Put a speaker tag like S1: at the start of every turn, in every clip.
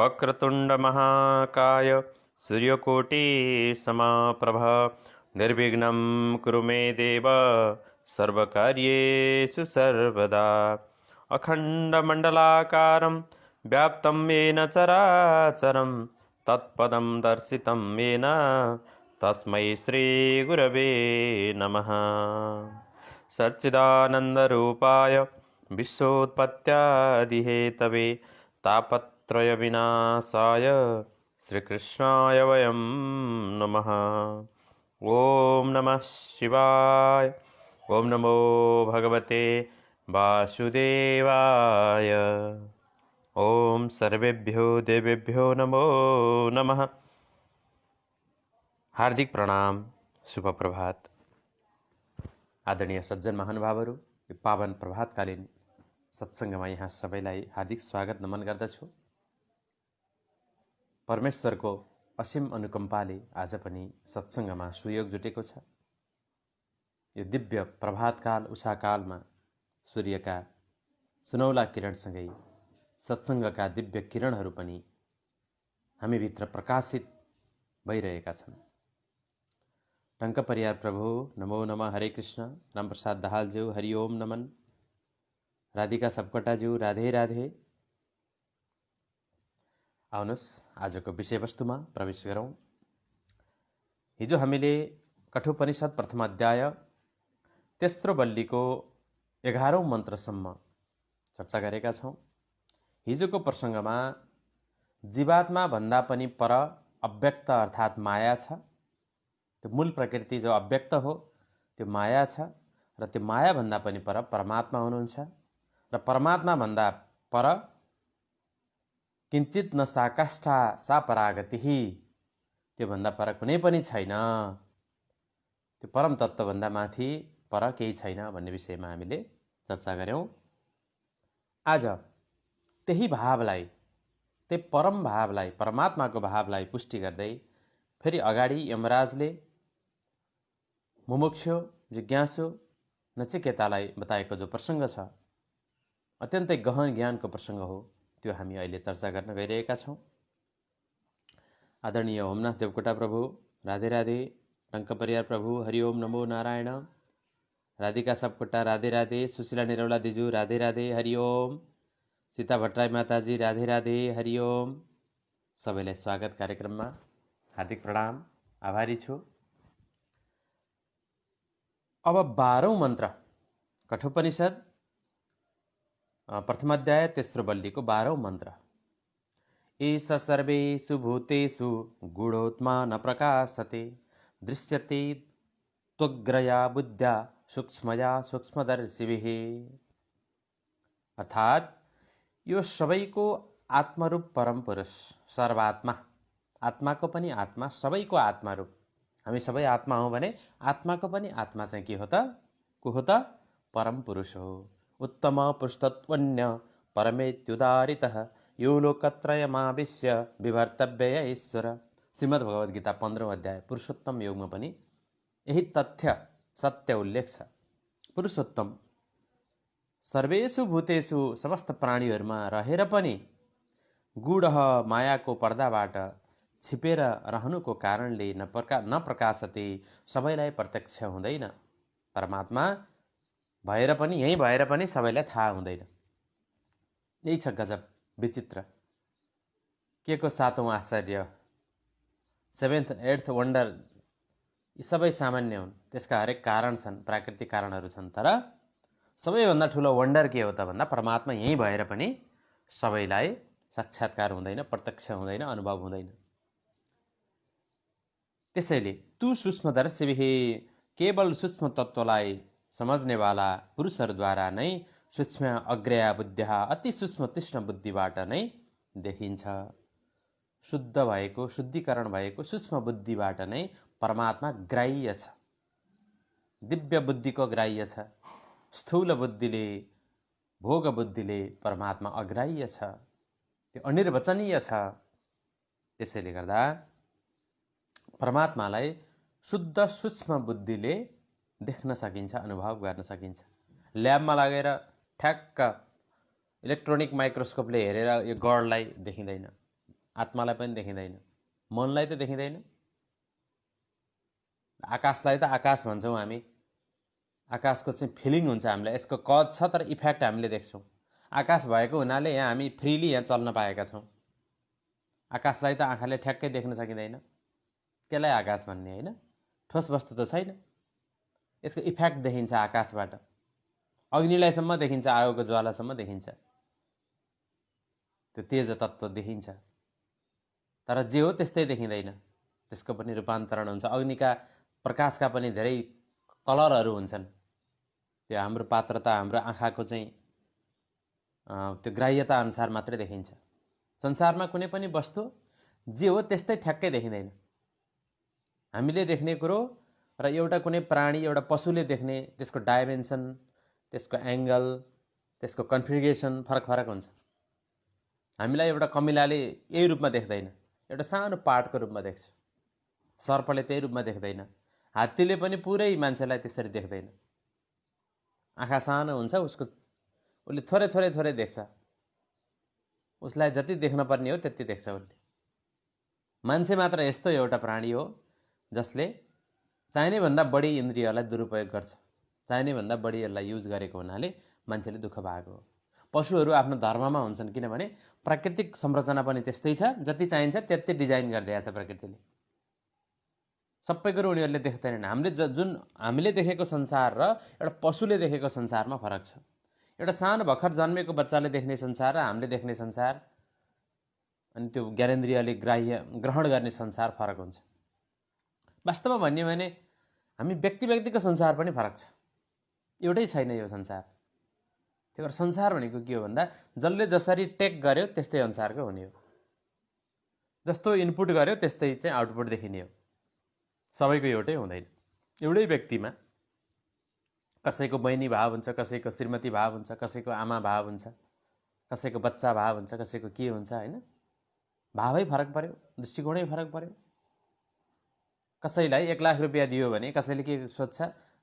S1: वक्रतुण्डमहाकाय सूर्यकोटिसमप्रभ निर्विघ्नं कुरु मे देव सर्वकार्येषु सर्वदा। अखण्डमण्डलाकारं व्याप्तं येन चराचरं तत्पदं दर्शितं येन तस्मै श्रीगुरवे नमः। सच्चिदानन्दरूपाय विश्वोत्पत्त्यादिहेतवे तापत्रयविनाशाय श्रीकृष्णाय वयं नमः। ॐ नमः शिवाय। ॐ नमो भगवते वासुदेवाय। ॐ सर्वेभ्यो देवेभ्यो नमो नमः। हार्दिक प्रणाम, शुभ प्रभात। आदरणीय सज्जन महानुभावहरू, यो पावन प्रभातकालीन सत्सङ्गमा यहाँ सबैलाई हार्दिक स्वागत नमन गर्दछु। परमेश्वरको असीम अनुकम्पाले आज पनि सत्सङ्गमा सुयोग जुटेको छ। यो दिव्य प्रभातकाल उषाकालमा सूर्यका सुनौला किरणसँगै सत्सङ्गका दिव्य किरणहरू पनि हामीभित्र प्रकाशित भइरहेका छन्। टङ्क परियार प्रभु नमो नमः। हरे कृष्ण। रामप्रसाद दाहालज्यू हरि ओम नमन। राधिका सापकोटाज्यू राधे राधे। आउनुहोस् आजको विषयवस्तुमा प्रवेश गरौँ। हिजो हामीले कठोपनिषद प्रथम अध्याय तेस्रो बल्लीको 11औं मन्त्रसम्म चर्चा गरेका छौँ। हिजोको प्रसङ्गमा जीवात्मा भन्दा पनि पर अव्यक्त अर्थात् माया छ। त्यो मूल प्रकृति जो अव्यक्त हो त्यो माया छ र त्यो माया भन्दा पनि पर परमात्मा हुनुहुन्छ र परमात्मा भन्दा पर किञ्चित न सा काष्ठा सा परागतिः, त्यो भन्दा पर कुनै पनि छैन। त्यो परम तत्त्व भन्दा माथि पर केही छैन भन्ने विषयमा हामीले चर्चा गर्यौं। आज त्यही भावलाई, त्यही परम भावलाई, परमात्माको भावलाई पुष्टि गर्दै फेरि अगाडि यमराजले मुमुक्षु जिज्ञासु नचिकेतालाई बताएको जो प्रसङ्ग छ, अत्यन्तै गहन ज्ञानको प्रसङ्ग हो, त्यो हामी अहिले चर्चा गर्न गइरहेका छौँ। आदरणीय होमनाथ देवकोटा प्रभु राधे राधे। टङ्क परियार प्रभु हरि ओम नमो नारायण। राधिका सापकोटा राधे राधे। सुशीला निरौला दिजु राधे राधे हरि ओम। सीता भट्टराई माताजी राधे राधे हरि ओम। सबैलाई स्वागत कार्यक्रममा। हार्दिक प्रणाम, आभारी छु। अब 12औं मन्त्र कठोपनिषद प्रथम अध्याय तेस्रो बल्लीको 12औं मन्त्र। एष सर्वेषु भूतेषु गूढोत्मा न प्रकाशते दृश्यते त्वग्रया बुद्ध्या सूक्ष्मया सूक्ष्मदर्शिभिः। अर्थात् यो सबैको आत्मरूप परम पुरुष सर्वात्मा, आत्माको पनि आत्मा, सबैको आत्मारूप। हामी सबै आत्मा हौँ भने आत्माको पनि आत्मा चाहिँ के हो त? को हो त? परम पुरुष हो। उत्तम पुरुषत्वन्य परमेत्युदारितः यो लोकत्रयमाविश्य विभर्तव्य ईश्वर। श्रीमद् भगवत गीता 15औं अध्याय पुरुषोत्तम योगमा पनि यही तथ्य सत्य उल्लेख छ। पुरुषोत्तम सर्वेषु भूतेषु समस्त प्राणीहरूमा रहेर पनि गूढ मायाको पर्दाबाट छिपेर रहनुको कारणले न प्रकाशते, सबैलाई प्रत्यक्ष हुँदैन। परमात्मा भएर पनि, यही भएर पनि सबैलाई थाहा हुँदैन। यही छ गजब विचित्र। के को सातौं आश्चर्य, सेभेन्थ एट्थ वन्डर, यी सबै सामान्य हुन्। त्यसका हरेक कारण छन्, प्राकृतिक कारणहरू छन्। तर सबैभन्दा ठुलो वन्डर के हो त भन्दा परमात्मा यही भएर पनि सबैलाई साक्षात्कार हुँदैन, प्रत्यक्ष हुँदैन, अनुभव हुँदैन। त्यसैले तु सूक्ष्मदर्शिभिः, केवल सूक्ष्म तत्त्वलाई समझ्नेवाला पुरुषहरूद्वारा नै सूक्ष्म अग्रया बुद्ध्या, अति सूक्ष्म तीक्ष्ण बुद्धिबाट नै देखिन्छ। शुद्ध भएको, शुद्धिकरण भएको सूक्ष्म बुद्धिबाट नै परमात्मा ग्राह्य छ। दिव्य बुद्धिको ग्राह्य छ। स्थूल बुद्धिले, भोग बुद्धिले परमात्मा अग्राह्य छ, त्यो अनिर्वचनीय छ। त्यसैले गर्दा परमात्मालाई शुद्ध सूक्ष्म बुद्धिले देख्न सकिन्छ, अनुभव गर्न सकिन्छ। ल्याबमा लगेर ठ्याक्क इलेक्ट्रोनिक माइक्रोस्कोपले हेरेर यो गडलाई देखिँदैन। आत्मालाई पनि देखिँदैन, मनलाई त देखिँदैन। आकाशलाई त आकाश भन्छौँ हामी, आकाशको चाहिँ फिलिङ हुन्छ हामीलाई, यसको कद छ तर इफेक्ट हामीले देख्छौँ। आकाश भएको हुनाले यहाँ हामी फ्रिली यहाँ चल्न पाएका छौँ। आकाशलाई त आँखाले ठ्याक्कै देख्न सकिँदैन, त्यसलाई आकाश भन्ने होइन, ठोस वस्तु त छैन। यसको इफेक्ट देखिन्छ आकाशबाट, अग्निलाईसम्म देखिन्छ, आगोको ज्वालासम्म देखिन्छ, त्यो तेज तत्त्व देखिन्छ, तर जे हो त्यस्तै देखिँदैन, त्यसको पनि रूपान्तरण हुन्छ। अग्निका प्रकाशका पनि धेरै कलरहरू हुन्छन्, त्यो हाम्रो पात्रता, हाम्रो आँखाको चाहिँ त्यो ग्राह्यता अनुसार मात्रै देखिन्छ। संसारमा कुनै पनि वस्तु जे हो त्यस्तै ठ्याक्कै देखिँदैन। हामीले देख्ने कुरो र एउटा कुनै प्राणी, एउटा पशुले देख्ने त्यसको डाइमेन्सन, त्यसको एङ्गल, त्यसको कन्फिगरेसन फरक फरक हुन्छ। हामीलाई एउटा कमिलाले यही रूपमा देख्दैन, एउटा सानो पार्टको रूपमा देख्छ। सर्पले त्यही रूपमा देख्दैन, हात्तीले पनि पुरै मान्छेलाई त्यसरी देख्दैन। आँखा सानो हुन्छ उसको, उसले थोरै थोरै थोरै देख्छ, उसलाई जति देख्न पर्ने हो त्यति देख्छ उसले। मान्छे मात्र यस्तो एउटा प्राणी हो जसले चाहिने भन्दा बढी इन्द्रियलाई दुरुपयोग गर्छ, चाहिने भन्दा बढी यसलाई युज गरेको हुनाले मान्छेले दुःख पाएको हो। पशुहरू आफ्नो धर्ममा हुन्छन्, किनभने प्राकृतिक संरचना पनि त्यस्तै छ, जति चाहिन्छ त्यति डिजाइन गरिदिएको छ प्रकृतिले। सबै कुरो उनीहरूले देख्दैनन्। जुन हामीले देखेको संसार र एउटा पशुले देखेको संसारमा फरक छ। एउटा सानो भर्खर जन्मेको बच्चाले देख्ने संसार र हामीले देख्ने संसार, अनि त्यो ज्ञानेन्द्रियले ग्रहण गर्ने संसार फरक हुन्छ। वास्तवमा भन्यो भने हामी व्यक्तिको संसार पनि फरक छ, एउटै छैन यो संसार। त्यही भएर संसार भनेको के हो भन्दा जसले जसरी टेक गर्यो त्यस्तै अनुसारको हुने हो, जस्तो इनपुट गर्यो त्यस्तै चाहिँ आउटपुट देखिने हो। सबैको एउटै हुँदैन। एउटै व्यक्तिमा कसैको बहिनी भाव हुन्छ, कसैको श्रीमती भाव हुन्छ, कसैको आमा भाव हुन्छ, कसैको बच्चा भाव हुन्छ, कसैको के हुन्छ, होइन? भावै फरक पर्यो, दृष्टिकोणै फरक पर्यो। कसैलाई 1 लाख रुपियाँ दियो भने कसैले के सोध्छ,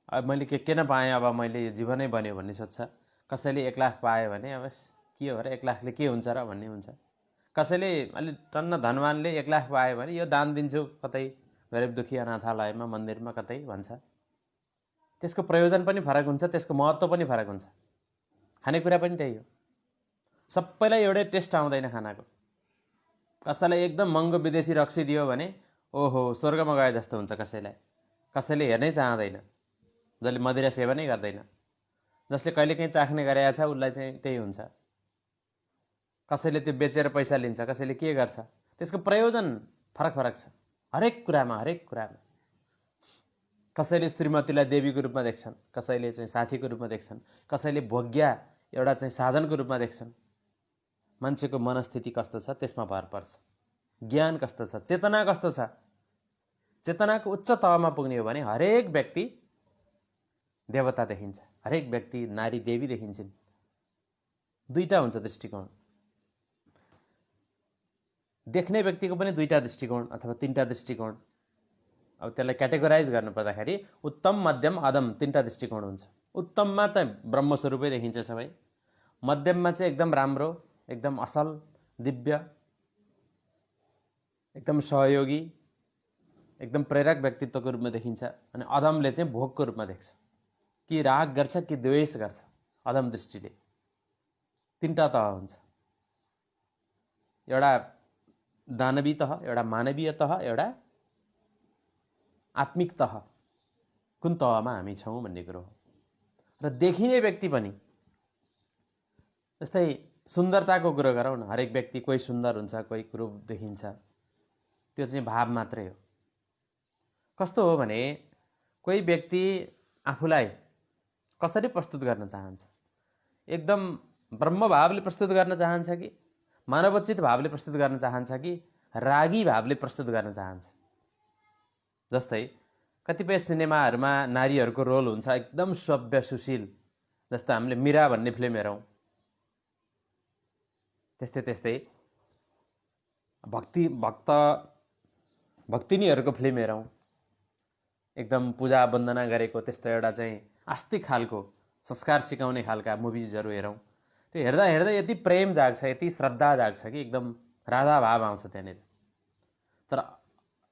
S1: अब मैले के नपाएँ, अब मैले जीवनै बन्यो भन्ने सोध्छ। कसैले 1 लाख पायो भने अब के हो र 1 लाखले के हुन्छ र भन्ने हुन्छ। कसैले अलि टन्न धनवानले 1 लाख पायो भने यो दान दिन्छु कतै गरिब दुखी अनाथालयमा, मन्दिरमा कतै भन्छ। त्यसको प्रयोजन पनि फरक हुन्छ, त्यसको महत्त्व पनि फरक हुन्छ। खानेकुरा पनि त्यही हो, सबैलाई एउटै टेस्ट आउँदैन खानाको। कसैलाई एकदम महँगो विदेशी रक्सी दियो भने ओहो स्वर्गमा गए जस्तो हुन्छ कसैलाई, कसैले हेर्नै चाहँदैन, जसले मदिरा सेवनै गर्दैन। जसले कहिलेकाहीँ चाख्ने गरेको छ उसलाई चाहिँ त्यही हुन्छ। कसैले त्यो बेचेर पैसा लिन्छ, कसैले के गर्छ, त्यसको प्रयोजन फरक फरक छ हरेक कुरामा। कसैले श्रीमतीलाई देवीको रूपमा देख्छन्, कसैले चाहिँ साथीको रूपमा देख्छन्, कसैले भोग्या एउटा चाहिँ साधनको रूपमा देख्छन्। मान्छेको मनस्थिति कस्तो छ त्यसमा भर पर्छ, ज्ञान कस्तो छ, चेतना कस्तो छ। चेतनाको उच्च तहमा पुग्ने हो भने हरेक व्यक्ति देवता देखिन्छ, हरेक व्यक्ति नारी देवी देखिन्छन्। दुईटा हुन्छ दृष्टिकोण। देख्ने व्यक्तिको पनि दुईटा दृष्टिकोण अथवा तीनटा दृष्टिकोण। अब त्यसलाई क्याटेगोराइज गर्नु पर्दाखेरि उत्तम, मध्यम, अधम तीनटा दृष्टिकोण हुन्छ। उत्तममा चाहिँ ब्रह्मस्वरूपै देखिन्छ सबै, मध्यममा चाहिँ एकदम राम्रो, एकदम असल, दिव्य, एकदम सहयोगी, एकदम प्रेरक व्यक्तित्वको रूपमा देखिन्छ। अनि अधमले चाहिँ भोगको रूपमा देख्छ, कि राग गर्छ कि द्वेष गर्छ। अधम दृष्टिले तीनटा तह हुन्छ, एउटा दानवी तह, एउटा मानवीय तह, एउटा आत्मिक तह। कुन तहमा हामी छौँ भन्ने कुरो हो। र देखिने व्यक्ति पनि जस्तै सुन्दरताको कुरो गरौँ न, हरेक व्यक्ति कोही सुन्दर हुन्छ, कोही कुरो देखिन्छ, त्यो चाहिँ भाव मात्रै हो। कस्तो हो भने कोही व्यक्ति आफूलाई कसरी प्रस्तुत गर्न चाहन्छ, एकदम ब्रह्म भावले प्रस्तुत गर्न चाहन्छ कि मानवोचित भावले प्रस्तुत गर्न चाहन्छ कि रागी भावले प्रस्तुत गर्न चाहन्छ। जस्तै कतिपय सिनेमाहरूमा नारीहरूको रोल हुन्छ एकदम सभ्य सुशील, जस्तो हामीले मीरा भन्ने फिल्म हेरौँ, त्यस्तै भक्तिनीहरूको फिल्म हेरौँ, एकदम पूजा वन्दना गरेको त्यस्तो एउटा चाहिँ आस्तिक खालको संस्कार सिकाउने खालका मुभिजहरू हेरौँ। त्यो हेर्दा हेर्दा यति प्रेम जाग्छ, यति श्रद्धा जाग्छ कि एकदम राधा भाव आउँछ त्यहाँनिर। तर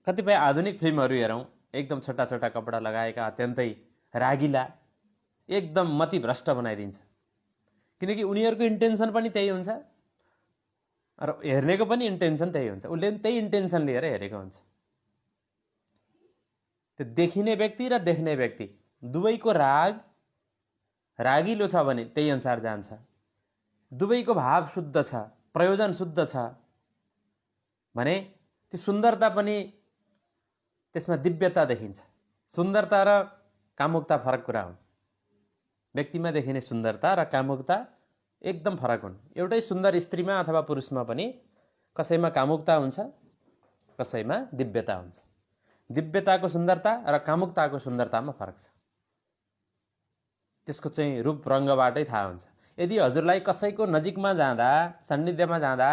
S1: कतिपय आधुनिक फिल्महरू हेरौँ, एकदम छोटा छोटा कपडा लगाएका, अत्यन्तै रागिला, एकदम मतिभ्रष्ट बनाइदिन्छ। किनकि उनीहरूको इन्टेन्सन पनि त्यही हुन्छ र हेर्नेको पनि इन्टेन्सन त्यही हुन्छ, उसले पनि त्यही इन्टेन्सन लिएर हेरेको हुन्छ। त्यो देखिने व्यक्ति र देख्ने व्यक्ति दुवैको रागिलो छ भने त्यही अनुसार जान्छ, दुवैको भाव शुद्ध छ, प्रयोजन शुद्ध छ भने त्यो सुन्दरता पनि त्यसमा दिव्यता देखिन्छ। सुन्दरता र कामुकता फरक कुरा हुन्। व्यक्तिमा देखिने सुन्दरता र कामुकता एकदम फरक हुन्। एउटै सुन्दर स्त्रीमा अथवा पुरुषमा पनि कसैमा कामुकता हुन्छ, कसैमा दिव्यता हुन्छ। दिव्यताको सुन्दरता र कामुकताको सुन्दरतामा फरक छ। त्यसको चाहिँ रूप रङ्गबाटै थाहा हुन्छ। यदि हजुरलाई कसैको नजिकमा जाँदा, सान्निध्यमा जाँदा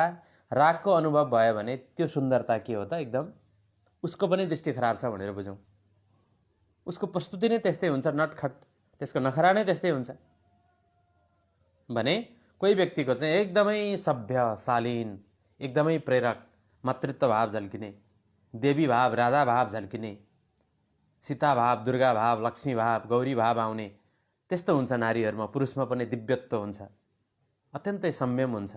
S1: रागको अनुभव भयो भने त्यो सुन्दरता के हो त? एकदम उसको पनि दृष्टि खराब छ भनेर बुझौँ। उसको प्रस्तुति नै त्यस्तै हुन्छ, नटखट, त्यसको नखरा नै त्यस्तै हुन्छ भने कोही व्यक्तिको चाहिँ एकदमै सभ्य, शालीन, एकदमै प्रेरक, मातृत्व भाव झल्किने, देवी भाव, राधा भाव झल्किने, सीता भाव, दुर्गा भाव, लक्ष्मी भाव, गौरी भाव आउने त्यस्तो हुन्छ नारीहरूमा। पुरुषमा पनि दिव्यत्व हुन्छ, अत्यन्तै संयम हुन्छ,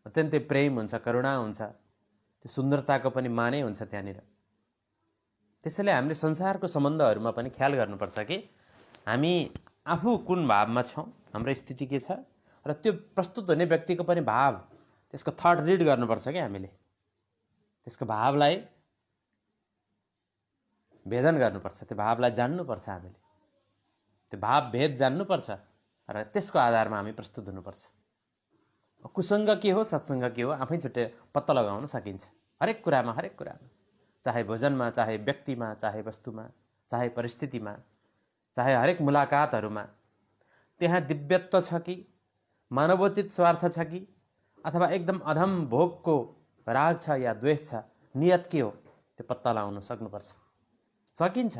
S1: अत्यन्तै प्रेम हुन्छ, करुणा हुन्छ, त्यो सुन्दरताको पनि मानै हुन्छ त्यहाँनिर। त्यसैले हामीले संसारको सम्बन्धहरूमा पनि ख्याल गर्नुपर्छ कि हामी आफू कुन भावमा छौँ, हाम्रो स्थिति के छ, र त्यो प्रस्तुत हुने व्यक्तिको पनि भाव, त्यसको थट रिड गर्नुपर्छ कि हामीले त्यसको भावलाई भेदन गर्नुपर्छ, त्यो भावलाई जान्नुपर्छ। हामीले त्यो भाव भेद जान्नुपर्छ र त्यसको आधारमा हामी प्रस्तुत हुनुपर्छ। कुसङ्ग के हो, सत्सङ्ग के हो आफै छुट्टै पत्ता लगाउन सकिन्छ। हरेक कुरामा, चाहे भोजनमा, चाहे व्यक्तिमा, चाहे वस्तुमा, चाहे परिस्थितिमा, चाहे हरेक मुलाकातहरूमा त्यहाँ दिव्यत्व छ कि मानवोचित स्वार्थ छ कि अथवा एकदम अधम भोगको राग छ या द्वेष छ, नियत के हो, त्यो पत्ता लगाउन सक्नुपर्छ। सकिन्छ।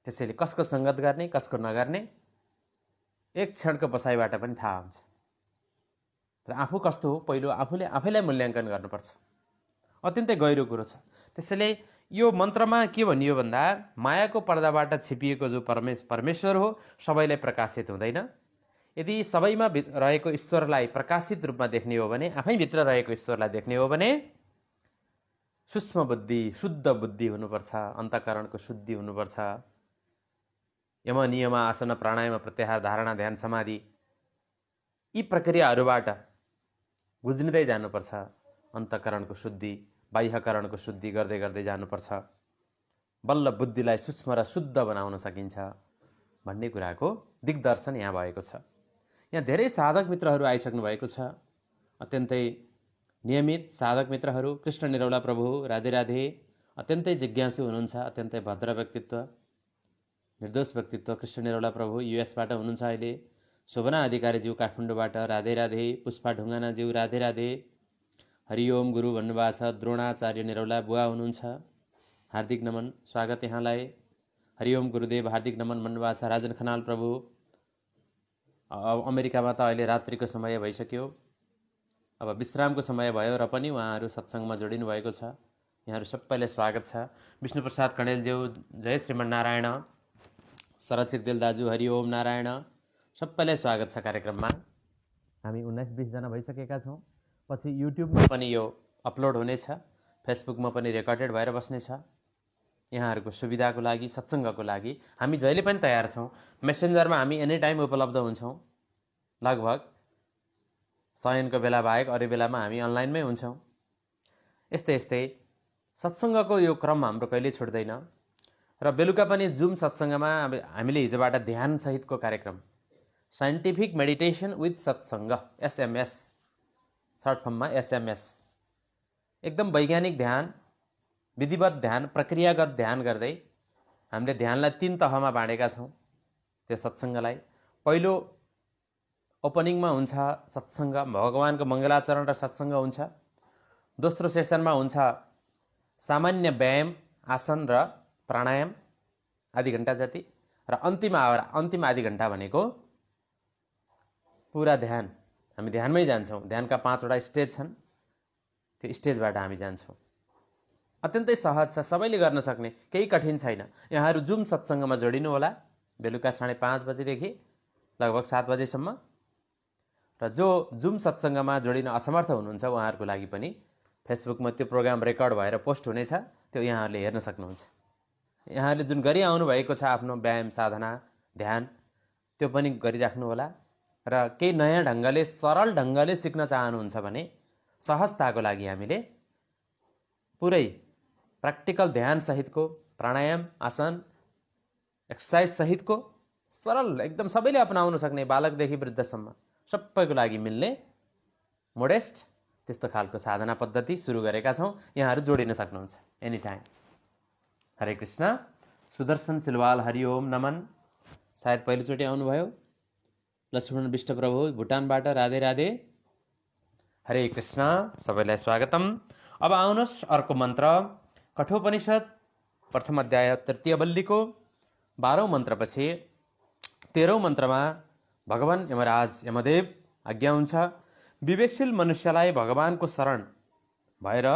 S1: त्यसैले कसको सङ्गत गर्ने, कसको नगर्ने एक क्षणको बसाइबाट पनि थाहा हुन्छ। र आफू कस्तो हो पहिलो आफैलाई मूल्याङ्कन गर्नुपर्छ। अत्यन्तै गहिरो कुरो छ। त्यसैले यो मन्त्रमा के भनियो भन्दा मायाको पर्दाबाट छिपिएको जो परमेश्वर हो सबैलाई प्रकाशित हुँदैन। यदि सबैमा रहेको ईश्वरलाई प्रकाशित रूपमा देख्ने हो भने, आफैभित्र रहेको ईश्वरलाई देख्ने हो भने सूक्ष्म बुद्धि, शुद्ध बुद्धि हुनुपर्छ, अन्तःकरणको शुद्धि हुनुपर्छ। यम, नियम, आसन, प्राणायाम, प्रत्याहार, धारणा, ध्यान, समाधि यी प्रक्रियाहरूबाट गुज्रिँदै जानुपर्छ। अन्तःकरणको शुद्धि, बाह्यकरणको शुद्धि गर्दै गर्दै जानुपर्छ। बल्ल बुद्धिलाई सूक्ष्म र शुद्ध बनाउन सकिन्छ भन्ने कुराको दिग्दर्शन यहाँ भएको छ। यहाँ धेरै साधक मित्रहरू आइसक्नु भएको छ, अत्यन्तै नियमित साधक मित्रहरू। कृष्ण निरौला प्रभु, राधे राधे, अत्यन्तै जिज्ञासु हुनुहुन्छ, अत्यन्तै भद्र व्यक्तित्व, निर्दोष व्यक्तित्व। कृष्ण निरौला प्रभु युएसबाट हुनुहुन्छ अहिले। शोभना अधिकारीज्यू काठमाडौँबाट राधे राधे। पुष्पा ढुङ्गानाज्यू राधे राधे। हरिओम गुरु भन्नुभएको छ। द्रोणाचार्य निरौला बुवा हुनुहुन्छ, हार्दिक नमन, स्वागत यहाँलाई। हरिओम गुरुदेव, हार्दिक नमन भन्नुभएको छ। राजन खनाल प्रभु, अमेरिकामा त अहिले रात्रिको समय भइसक्यो, अब विश्रामको समय भयो र पनि उहाँहरू सत्सङ्गमा जोडिनु भएको छ। यहाँहरू सबैलाई स्वागत छ। विष्णुप्रसाद कणेलज्यू, जय श्रीमन्नारायण। शरद सिग्देल दाजु, हरिओम नारायण, सबैलाई स्वागत छ कार्यक्रममा। हामी 19-20 जना भइसकेका छौँ। पछि युट्युबमा पनि यो अपलोड हुनेछ, फेसबुकमा पनि रेकर्डेड भएर बस्नेछ। यहाँहरूको सुविधाको लागि, सत्सङ्गको लागि हामी जहिले पनि तयार छौँ। मेसेन्जरमा हामी एनी टाइम उपलब्ध हुन्छौँ। लगभग शयनको बेला बाहेक अरू बेलामा हामी अनलाइनमै हुन्छौँ। यस्तै सत्सङ्गको यो क्रम हाम्रो कहिल्यै छुट्दैन। र बेलुका पनि जुम सत्सङ्गमा हामीले हिजोबाट ध्यानसहितको कार्यक्रम, साइन्टिफिक मेडिटेसन विथ सत्सङ्ग, SMS, सर्ट फर्ममा SMS, एकदम वैज्ञानिक ध्यान, विधिवत ध्यान, प्रक्रियागत ध्यान गर्दै हामीले ध्यानलाई 3 तहमा बाँडेका छौँ। त्यो सत्सङ्गलाई पहिलो ओपनिङमा हुन्छ सत्सङ्ग, भगवानको मङ्गलाचरण र सत्सङ्ग हुन्छ। दोस्रो सेसनमा हुन्छ सामान्य व्यायाम, आसन र प्राणायाम आधी घन्टा जति, र अन्तिम आधी घन्टा भनेको पुरा ध्यान। हामी ध्यानमै जान्छौँ। ध्यानका 5 वटा स्टेज छन्। त्यो स्टेजबाट हामी जान्छौँ। अत्यन्तै सहज छ, सबैले गर्न सक्ने, केही कठिन छैन। यहाँहरू जुम सत्सङ्गमा जोडिनु होला बेलुका 5:30 बजेदेखि लगभग 7 बजेसम्म। र जो जुम सत्सङ्गमा जोडिन असमर्थ हुनुहुन्छ उहाँहरूको लागि पनि फेसबुकमा त्यो प्रोग्राम रेकर्ड भएर पोस्ट हुनेछ, त्यो यहाँहरूले हेर्न सक्नुहुन्छ। यहाँहरूले जुन गरी आउनुभएको छ आफ्नो व्यायाम साधना ध्यान त्यो पनि गरिराख्नु होला। र केही नयाँ ढङ्गले सरल ढङ्गले सिक्न चाहनुहुन्छ भने सहजताको लागि हामीले पुरै प्र्याक्टिकल ध्यान सहितको प्राणायाम आसन एक्सर्साइज सहितको सरल एकदम सबैले अपनाउन सक्ने बालकदेखि वृद्धसम्म सबैको लागि मिल्ने मोडेस्ट त्यस्तो खालको साधना पद्धति सुरु गरेका छौँ। यहाँहरू जोडिन सक्नुहुन्छ एनी टाइम। हरे कृष्ण। सुदर्शन सिलवाल हरिओम नमन, सायद पहिलोचोटि आउनुभयो। लक्ष्मण विष्ट प्रभु भुटानबाट राधे राधे। हरे कृष्ण, सबैलाई स्वागतम। अब आउनुहोस् अर्को मन्त्र कठोपनिषद प्रथम अध्याय तृतीय बल्लीको 12औं मन्त्रपछि 13औं मन्त्रमा भगवान यमराज यमदेव आज्ञा हुन्छ विवेकशील मनुष्यलाई भगवानको शरण भएर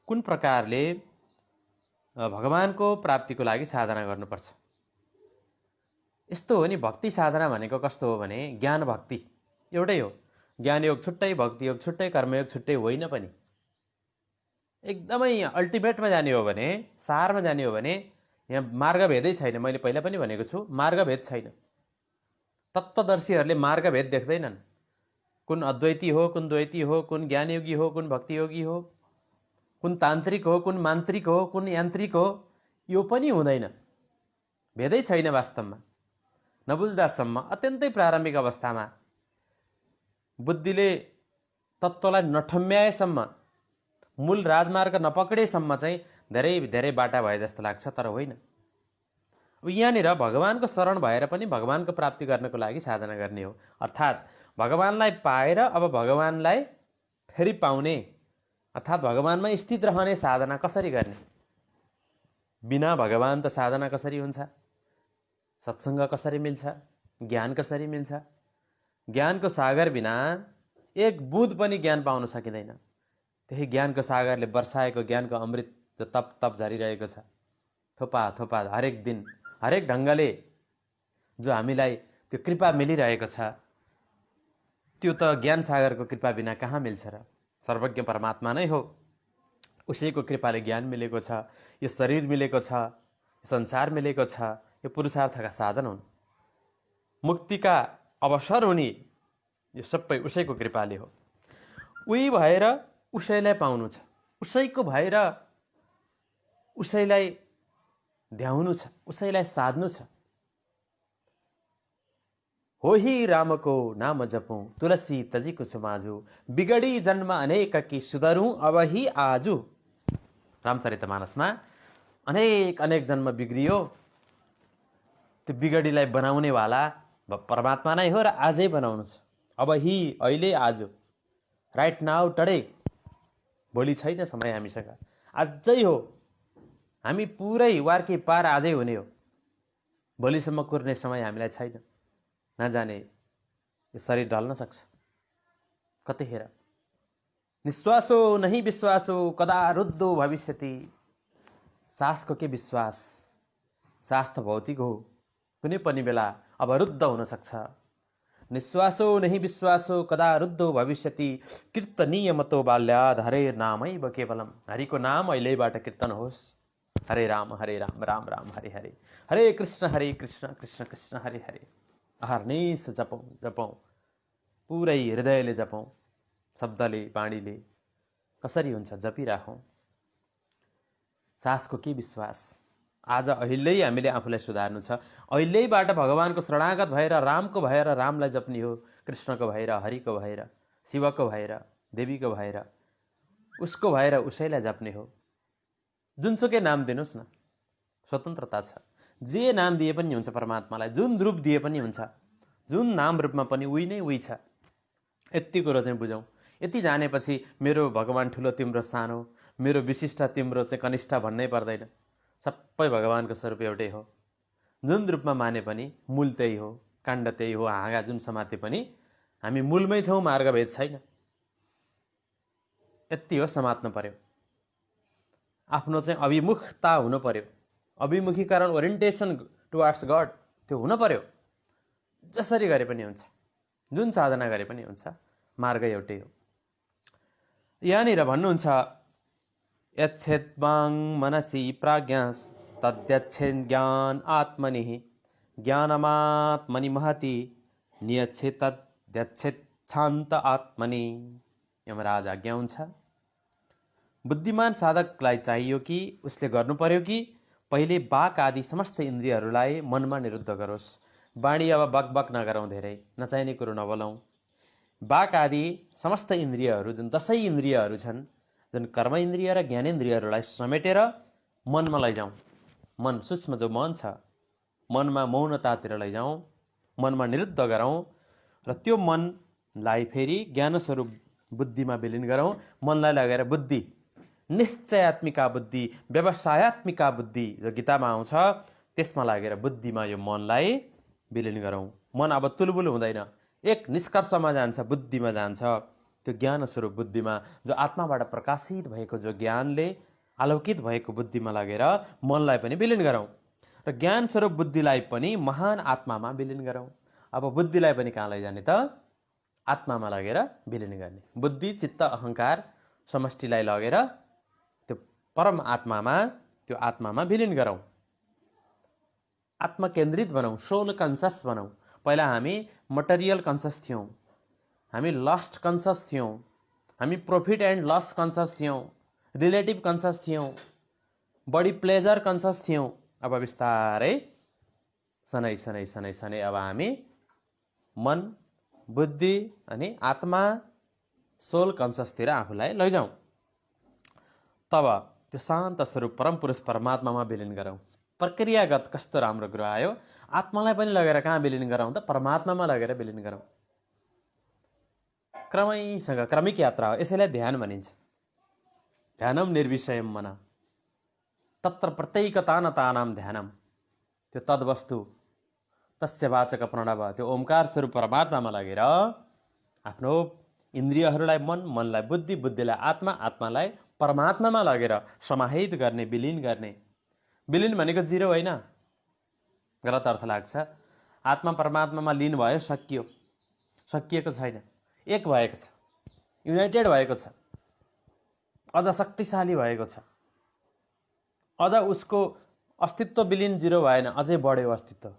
S1: कुन प्रकारले भगवानको प्राप्तिको लागि साधना गर्नुपर्छ। यस्तो हो नि, भक्ति साधना भनेको कस्तो हो भने ज्ञान भक्ति एउटै हो। ज्ञान योग छुट्टै, भक्ति योग छुट्टै, कर्मयोग छुट्टै होइन पनि। एकदमै अल्टिमेटमा जाने हो भने, सारमा जाने हो भने यहाँ मार्गभेदै छैन। मैले पहिला पनि भनेको छु, मार्गभेद छैन। तत्त्वदर्शीहरूले मार्गभेद देख्दैनन्। कुन अद्वैती हो, कुन द्वैती हो, कुन ज्ञानयोगी हो, कुन भक्तियोगी हो, कुन तान्त्रिक हो, कुन मान्त्रिक हो, कुन यान्त्रिक हो, यो पनि हुँदैन। भेदै छैन वास्तवमा। नबुझ्दासम्म अत्यन्तै प्रारम्भिक अवस्थामा बुद्धिले तत्त्वलाई नठम्ब्याएसम्म, मूल राजमार्ग नपक्रेसम्म चाहिँ धेरै धेरै बाटा भए जस्तो लाग्छ, तर होइन। यहाँनिर भगवानको शरण भएर पनि भगवानको प्राप्ति गर्नको लागि साधना गर्ने हो। अर्थात् भगवानलाई पाएर अब भगवानलाई फेरि पाउने, अर्थात् भगवानमा स्थित रहने साधना कसरी गर्ने। बिना भगवान त साधना कसरी हुन्छ, सत्सङ्ग कसरी मिल्छ, ज्ञान कसरी मिल्छ। ज्ञानको सागर बिना एक बुँद पनि ज्ञान पाउन सकिँदैन। त्यही ज्ञानको सागरले वर्षाएको ज्ञानको अमृत जो तप तप झरिरहेको छ, थोपा थोपा हरेक दिन हरेक ढङ्गले जो हामीलाई त्यो कृपा मिलिरहेको छ, त्यो त ज्ञान सागरको कृपा बिना कहाँ मिल्छ र। सर्वज्ञ परमात्मा नै हो, उसैको कृपाले ज्ञान मिलेको छ, यो शरीर मिलेको छ, संसार मिलेको छ, यो पुरुषार्थका साधन हुन्। मुक्तिका अवसर हुने यो सबै उसैको कृपाले हो। उही भएर उसैलाई पाउनु छ, उसैको भएर उसैलाई ध्याउनु छ, उसैलाई साध्नु छ। हो ही रामको नाम जपौँ तुलसी तजी कुछ माझु, बिगडी जन्म अनेक कि सुधरौँ अब ही आजु। रामचरितमानसमा अनेक अनेक जन्म बिग्रियो, त्यो बिगडीलाई बनाउने वाला परमात्मा नै हो र आजै बनाउनु छ। अब ही, अहिले, आज, राइट नाउ, टडे। भोलि छैन समय हामीसँग, आजै हो। हामी पुरै वार्की पार आजै हुने हो। भोलिसम्म कुर्ने समय हामीलाई छैन। नजाने यो शरीर ढल्न सक्छ कतिखेर। निश्वासो नहीं विश्वासो कदा रुद्धो भविष्यति। सासको के विश्वास, सास त भौतिक हो, कुनै पनि बेला अब रुद्ध हुन सक्छ। निश्वासो नहीं विश्वासो कदा रुद्धो भविष्यति, कीर्तनीय मतो बाल्याद हरे नामैव केवलम। हरिको नाम अहिलेबाट कीर्तन होस्। हरे राम राम राम हरे हरे, हरे कृष्ण कृष्ण कृष्ण हरे हरे। अहर्निश जपौँ जपौँ, पुरै हृदयले जपौँ, शब्दले बाणीले कसरी हुन्छ जपिराखौँ। सासको के विश्वास। आज अहिले हामीले आफूलाई सुधार्नु छ। अहिलेबाट भगवानको शरणागत भएर, रामको भएर रामलाई जप्ने हो, कृष्णको भएर, हरिको भएर, शिवको भएर, देवीको भएर, उसको भएर उसैलाई जप्ने हो। जुनसुकै नाम दिनुहोस् न, स्वतन्त्रता छ। जे नाम दिए पनि हुन्छ परमात्मालाई, जुन रूप दिए पनि हुन्छ, जुन नाम रूपमा पनि उही नै उही छ। यति कुरो चाहिँ बुझौँ। यति जानेपछि मेरो भगवान ठुलो तिम्रो सानो, मेरो विशिष्ट तिम्रो चाहिँ कनिष्ठ भन्नै पर्दैन। सबै भगवानको स्वरूप एउटै हो। जुन रूपमा माने पनि मूल त्यही हो, काण्ड त्यही हो। हाँगा जुन समाते पनि हामी मूलमै छौँ, मार्गभेद छैन। यति हो, समात्नु पर्यो। आफ्नो चाहिँ अभिमुखता हुनु पर्यो, अभिमुखीकरण, ओरिएन्टेसन टुवार्ड्स गड त्यो हुनु पर्यो। जसरी गरे पनि हुन्छ, जुन साधना गरे पनि हुन्छ, मार्ग एउटै हो। यहाँनिर भन्नुहुन्छ यच्छेद्वाङ मनसि प्राज्ञास तद्यच्छेन् ज्ञान आत्मनि ज्ञानमात्मनि महति नियच्छे तद्यच्छेत् शान्त आत्मनि। यमराज आज्ञा हुन्छ। बुद्धिमान साधकलाई चाहियो कि उसले गर्नु पर्यो कि पहिले बाक आदि समस्त इन्द्रियहरूलाई मनमा निरुद्ध गरोस्। बाणी अब बकबक नगरौँ, धेरै नचाहिने कुरो नबोलौँ। बाक आदि समस्त इन्द्रियहरू, जुन 10 इन्द्रियहरू छन्, जुन कर्म इन्द्रिय र ज्ञानेन्द्रियहरूलाई समेटेर मनमा लैजाउँ। मन सूक्ष्म जो मन छ, मनमा मौनतातिर लैजाउँ, मनमा निरुद्ध गरौँ र त्यो मनलाई फेरि ज्ञानस्वरूप बुद्धिमा विलिन गरौँ। मनलाई लगेर बुद्धि, निश्चयात्मिका बुद्धि, व्यवसायत्मिका बुद्धि जो गीतामा आउँछ, त्यसमा लागेर बुद्धिमा यो मनलाई विलिन गरौँ। मन अब तुलबुल हुँदैन, एक निष्कर्षमा जान्छ, बुद्धिमा जान्छ। त्यो ज्ञान स्वरूप बुद्धिमा, जो आत्माबाट प्रकाशित भएको जो ज्ञानले आलोकित भएको बुद्धिमा लगेर मनलाई पनि विलिन गरौँ र ज्ञान स्वरूप बुद्धिलाई पनि महान आत्मामा विलिन गरौँ। अब बुद्धिलाई पनि कहाँ लैजाने त? आत्मामा लगेर विलिन गर्ने। बुद्धि, चित्त, अहङ्कार समष्टिलाई लगेर त्यो परम आत्मामा, त्यो आत्मामा विलिन गरौँ। आत्मकेन्द्रित बनाऊ, सोल कन्सस बनाऊ। पहिला हामी मटेरियल कन्सस थियौँ, हामी लस्ट कन्सस थियौँ, हामी प्रॉफिट एन्ड लस कन्सस थियौँ, रिलेटिभ कन्सस थियौँ, बडी प्लेजर कन्सस थियौँ। अब बिस्तारै सनै सनै सनै सनै अब हामी मन, बुद्धि अनि आत्मा, सोल कन्ससतिर आफूलाई लैजाउँ। तब त्यो शान्त स्वरूप परम पुरुष परमात्मामा विलिन गरौँ। प्रक्रियागत कस्तो राम्रो कुरो आयो। आत्मालाई पनि लगेर कहाँ विलिन गरौँ त? परमात्मामा लगेर विलिन गरौँ। क्रमैसँग क्रमिक यात्रा हो। यसैलाई ध्यान भनिन्छ। ध्यानम निर्विषयम मन तत्र प्रत्येकतानतानाम ध्यानम। त्यो तद्वस्तु तस्य वाचक प्रणव, त्यो ओमकार स्वरूप परमात्मामा लगेर आफ्नो इन्द्रियहरूलाई मन, मनलाई बुद्धि, बुद्धिलाई आत्मा, आत्मालाई परमात्मामा लगेर समाहित गर्ने, विलिन गर्ने। विलिन भनेको जिरो होइन, गलत अर्थ लाग्छ। आत्मा परमात्मामा लिन भयो, सकियो। सकिएको छैन, एक भएको छ, युनाइटेड भएको छ, अझ शक्तिशाली भएको छ, अझ उसको अस्तित्व विलिन जिरो भएन, अझै बढ्यो अस्तित्व,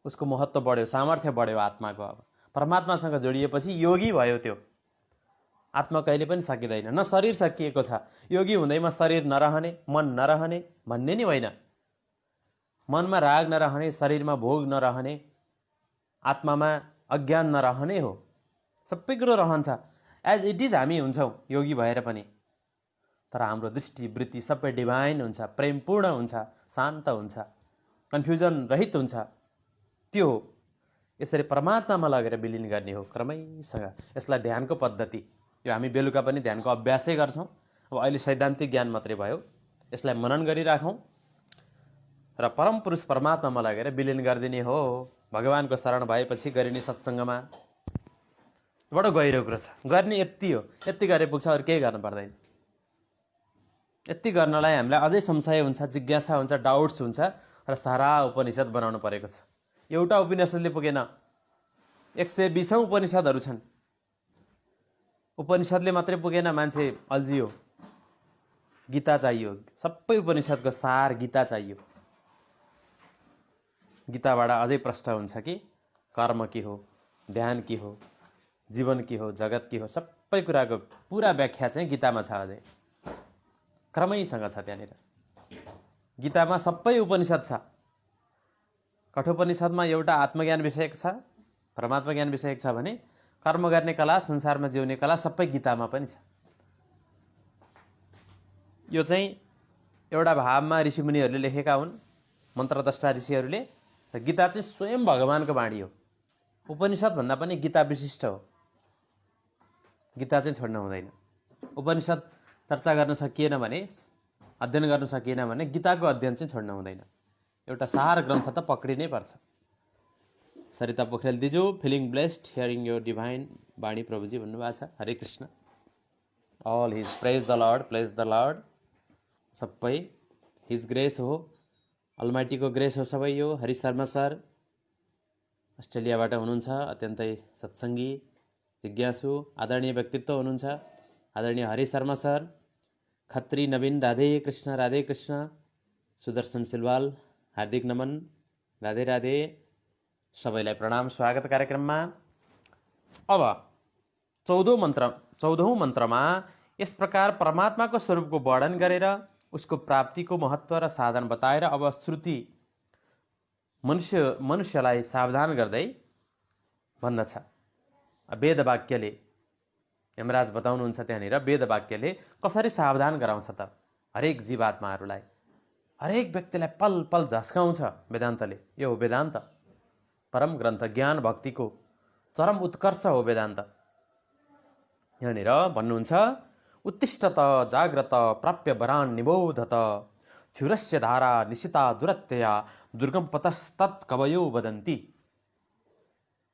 S1: उसको महत्त्व बढ्यो, सामर्थ्य बढ्यो आत्माको। अब परमात्मासँग जोडिएपछि योगी भयो त्यो। आत्मा कहिले पनि सकिँदैन। न शरीर सकिएको छ, योगी हुँदैमा शरीर नरहने, मन नरहने भन्ने नि होइन। मनमा राग नरहने, शरीरमा भोग नरहने, आत्मामा अज्ञान नरहने हो। सबै कुरो रहन्छ, एज इट इज हामी हुन्छौँ योगी भएर पनि। तर हाम्रो दृष्टि, वृत्ति सबै डिभाइन हुन्छ, प्रेमपूर्ण हुन्छ, शान्त हुन्छ, कन्फ्युजन रहित हुन्छ। त्यो हो। यसरी परमात्मामा लगेर विलिन गर्ने हो क्रमैसँग। यसलाई ध्यानको पद्धति, यो हामी बेलुका पनि ध्यानको अभ्यासै गर्छौँ। अब अहिले सैद्धान्तिक ज्ञान मात्रै भयो, यसलाई मनन गरिराखौँ र परम पुरुष परमात्मामा लगेर विलिन गरिदिने हो। भगवानको शरण भएपछि गरिने सत्सङ्गमा बडो गहिरो कुरो छ। गर्ने यति हो, यति गरे पुग्छ, अरू केही गर्नु पर्दैन। यति गर्नलाई हामीलाई अझै संशय हुन्छ, जिज्ञासा हुन्छ, डाउट्स हुन्छ र सारा उपनिषद बनाउनु परेको छ। एउटा उपनिषदले पुगेन, 120 उपनिषदहरू छन्। उपनिषदले मात्रै पुगेन, मान्छे अल्झियो। गीता चाहियो, सबै उपनिषदको सार गीता चाहियो। गीताबाट अझै प्रश्न हुन्छ कि कर्म के हो, ध्यान के हो, जीवन के हो, जगत के हो, सबै कुराको पुरा व्याख्या चाहिँ गीतामा छ। अझै क्रमैसँग छ त्यहाँनिर। गीतामा सबै उपनिषद छ। कठोपनिषदमा एउटा आत्मज्ञान विषयक छ, परमात्मा ज्ञान विषयक छ भने कर्म गर्ने कला, संसारमा जिउने कला सबै गीतामा पनि छ। यो चाहिँ एउटा भावमा ऋषिमुनिहरूले लेखेका हुन्, मन्त्रद्रष्टा ऋषिहरूले। र गीता चाहिँ स्वयं भगवानको वाणी हो। उपनिषद भन्दा पनि गीता विशिष्ट हो। गीता चाहिँ छोड्न हुँदैन। उपनिषद चर्चा गर्न सकिएन भने, अध्ययन गर्न सकिएन भने गीताको अध्ययन चाहिँ छोड्न हुँदैन। एउटा सार ग्रन्थ त पक्रिनै पर्छ। सरिता पोखरेल दिजु, feeling blessed hearing your divine वाणी प्रभुजी भन्नुभएको छ। Hare Krishna. All his, praise the lord, सबै हिज ग्रेस हो, अलमाइटीको ग्रेस हो सबै यो। हरि शर्मा सर अस्ट्रेलियाबाट हुनुहुन्छ, अत्यन्तै सत्सङ्गी जिज्ञासु आदरणीय व्यक्तित्व हुनुहुन्छ आदरणीय हरि शर्मा सर। खत्री नवीन, राधे कृष्ण, सुदर्शन सिलवाल हार्दिक नमन, राधे राधे, सबैलाई प्रणाम, स्वागत कार्यक्रममा। अब 14औं मन्त्रमा यस प्रकार परमात्माको स्वरूपको वर्णन गरेर उसको प्राप्तिको महत्त्व र साधन बताएर अब श्रुति मनुष्यलाई सावधान गर्दै भन्दछ। वेद वाक्यले, यमराज बताउनुहुन्छ त्यहाँनिर, वेद वाक्यले कसरी सावधान गराउँछ त हरेक जीवात्माहरूलाई, हरेक व्यक्तिलाई पल पल झस्काउँछ वेदान्तले। यो हो वेदान्त, परम ग्रन्थ, ज्ञान भक्तिको चरम उत्कर्ष हो वेदान्त। यहाँनिर भन्नुहुन्छ, उत्तिष्ठत जाग्रत प्राप्य वरान् निबोधत, क्षुरस्य धारा निशिता दुरत्यया दुर्गम पतस्तत् कवयो वदन्ति।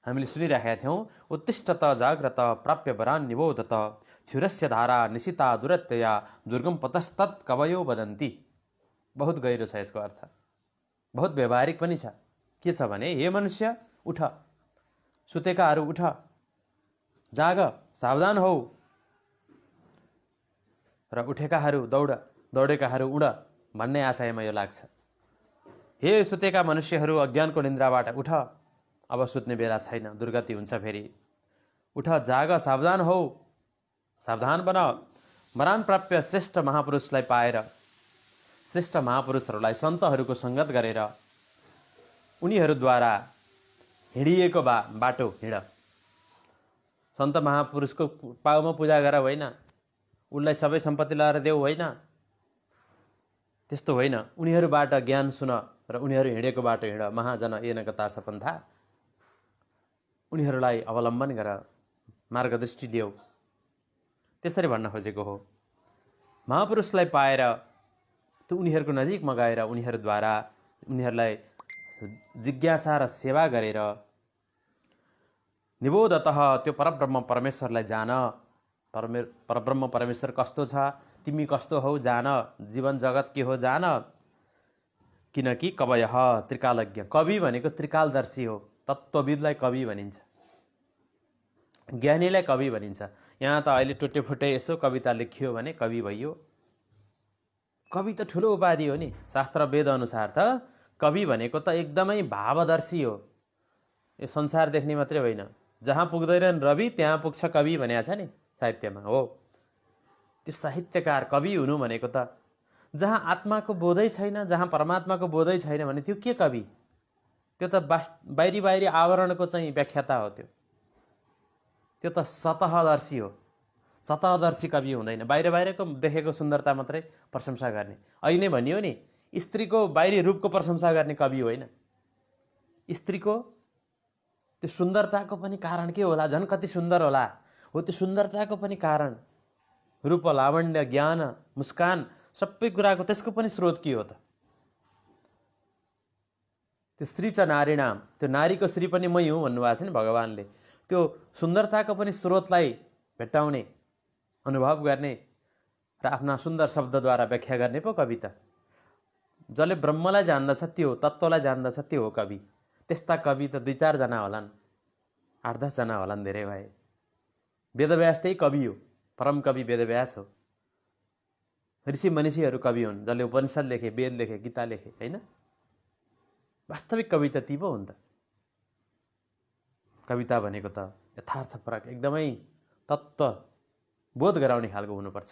S1: हामीले सुनिराखेका थियौँ, उत्तिष्ठत जाग्रत प्राप्य वरान् निबोधत, क्षुरस्य धारा निशिता दुरत्यया दुर्गम पतस्तत् कवयो वदन्ति। बहुत गहिरो छ यसको अर्थ, बहुत व्यवहारिक पनि छ। के छ भने, हे मनुष्य उठ, सुतेकाहरू उठ, जाग, सावधान हौ, र उठेकाहरू दौड, दौडेकाहरू उड भन्ने आशयमा यो लाग्छ। हे सुतेका मनुष्यहरू, अज्ञानको निन्द्राबाट उठ, अब सुत्ने बेला छैन, दुर्गति हुन्छ फेरि। उठ, जाग, सावधान हौ, सावधान बन। वरान प्राप्य, श्रेष्ठ महापुरुषलाई पाएर, श्रेष्ठ महापुरुषहरूलाई, सन्तहरूको सङ्गत गरेर, उनीहरूद्वारा हिँडिएको बाटो हिँड। सन्त महापुरुषको पाउमा पूजा गर होइन, उसलाई सबै सम्पत्ति लगाएर देऊ होइन, त्यस्तो होइन। उनीहरूबाट ज्ञान सुन र उनीहरू हिँडेको बाटो हिँड। महाजन येन गता सपन्था, उनीहरूलाई अवलम्बन गर, मार्गदृष्टि देऊ, त्यसरी भन्न खोजेको हो। महापुरुषलाई पाएर त्यो उनीहरूको नजिकमा गएर उनीहरूद्वारा उनीहरूलाई जिज्ञासा र सेवा गरेर, निबोधतः, त्यो परब्रह्म परमेश्वरलाई जान। परब्रह्म परमेश्वर कस्तो छ, तिमी कस्तो हौ जान, जीवन जगत के हो जान। किनकि कवयः, त्रिकालज्ञ, कवि भनेको त्रिकालदर्शी हो। तत्त्वविदलाई कवि भनिन्छ, ज्ञानीलाई कवि भनिन्छ। यहाँ त अहिले टुटेफुटे यसो कविता लेखियो भने कवि भइयो। कवि त ठुलो उपाधि हो नि। शास्त्र वेद अनुसार त कवि भनेको त एकदमै भावदर्शी हो। यो संसार देख्ने मात्रै होइन, जहाँ पुग्दैन रवि त्यहाँ पुग्छ कवि भनेको छ नि साहित्यमा। हो, त्यो साहित्यकार कवि हुनु भनेको त जहाँ आत्माको बोधै छैन, जहाँ परमात्माको बोधै छैन भने त्यो के कवि? त्यो त बाहिरी बाहिरी आवरणको चाहिँ व्याख्याता हो। त्यो त सतहदर्शी हो। सतहदर्शी कवि हुँदैन, बाहिर बाहिरको देखेको सुन्दरता मात्रै प्रशंसा गर्ने। अहिले भनियो नि, स्त्रीको बाहिरी रूपको प्रशंसा गर्ने कवि होइन। स्त्रीको त्यो सुन्दरताको पनि कारण के होला? झन् कति सुन्दर होला हो। त्यो सुन्दरताको पनि कारण रूप, लावण्य, ज्ञान, मुस्कान, सबै कुराको त्यसको पनि स्रोत के हो त? त्यो श्री च नारीणाम, त्यो नारीको श्री पनि मै हुँ भन्नुभएको छ नि भगवान्ले। त्यो सुन्दरताको पनि स्रोतलाई भेट्टाउने, अनुभव गर्ने र आफ्ना सुन्दर शब्दद्वारा व्याख्या गर्ने पो कविता। जसले ब्रह्मलाई जान्दछ त्यो, तत्त्वलाई जान्दछ त्यो हो कवि। त्यस्ता कवि त 2-4 जना होलान्, 8-10 जना होलान्, धेरै भए। वेदव्यास त्यही कवि हो, परम कवि वेदव्यास हो। ऋषि मनीषीहरू कवि हुन्, जसले उपनिषद लेखे, वेद लेखे, गीता लेखे, होइन? वास्तविक कविता ती पो हुन् त। कविता भनेको त यथार्थपरक, एकदमै तत्त्व बोध गराउने खालको हुनुपर्छ।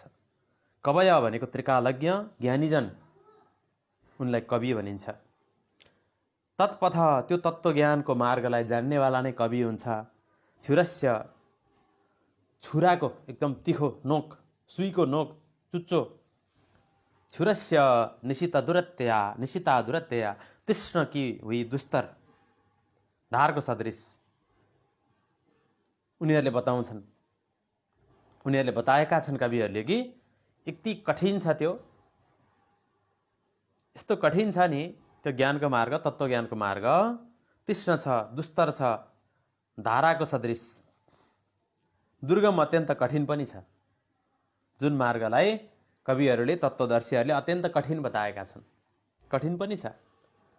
S1: कवय भनेको त्रिकालज्ञ, ज्ञानीजन, उनलाई कवि भनिन्छ। तत्पथ, त्यो तत्त्वज्ञानको मार्गलाई जान्नेवाला नै कवि हुन्छ। छुरस्य, छुराको एकदम तिखो नोक, सुईको नोक, चुच्चो। छुरस्य निशिता दुरत्यया, निशिता दुरत्यया, तीक्ष्ण कि हुई दुस्तर, धारको सदृश। उनीहरूले बताउँछन्, उनीहरूले बताएका छन् कविहरूले कि यति कठिन छ त्यो, यस्तो कठिन छ नि त्यो ज्ञानको मार्ग, तत्त्वज्ञानको मार्ग। तीक्ष्ण छ, दुस्तर छ, धाराको सदृश, दुर्गम, अत्यन्त कठिन पनि छ। जुन मार्गलाई कविहरूले तत्त्वदर्शीहरूले अत्यन्त कठिन बताएका छन्। कठिन पनि छ,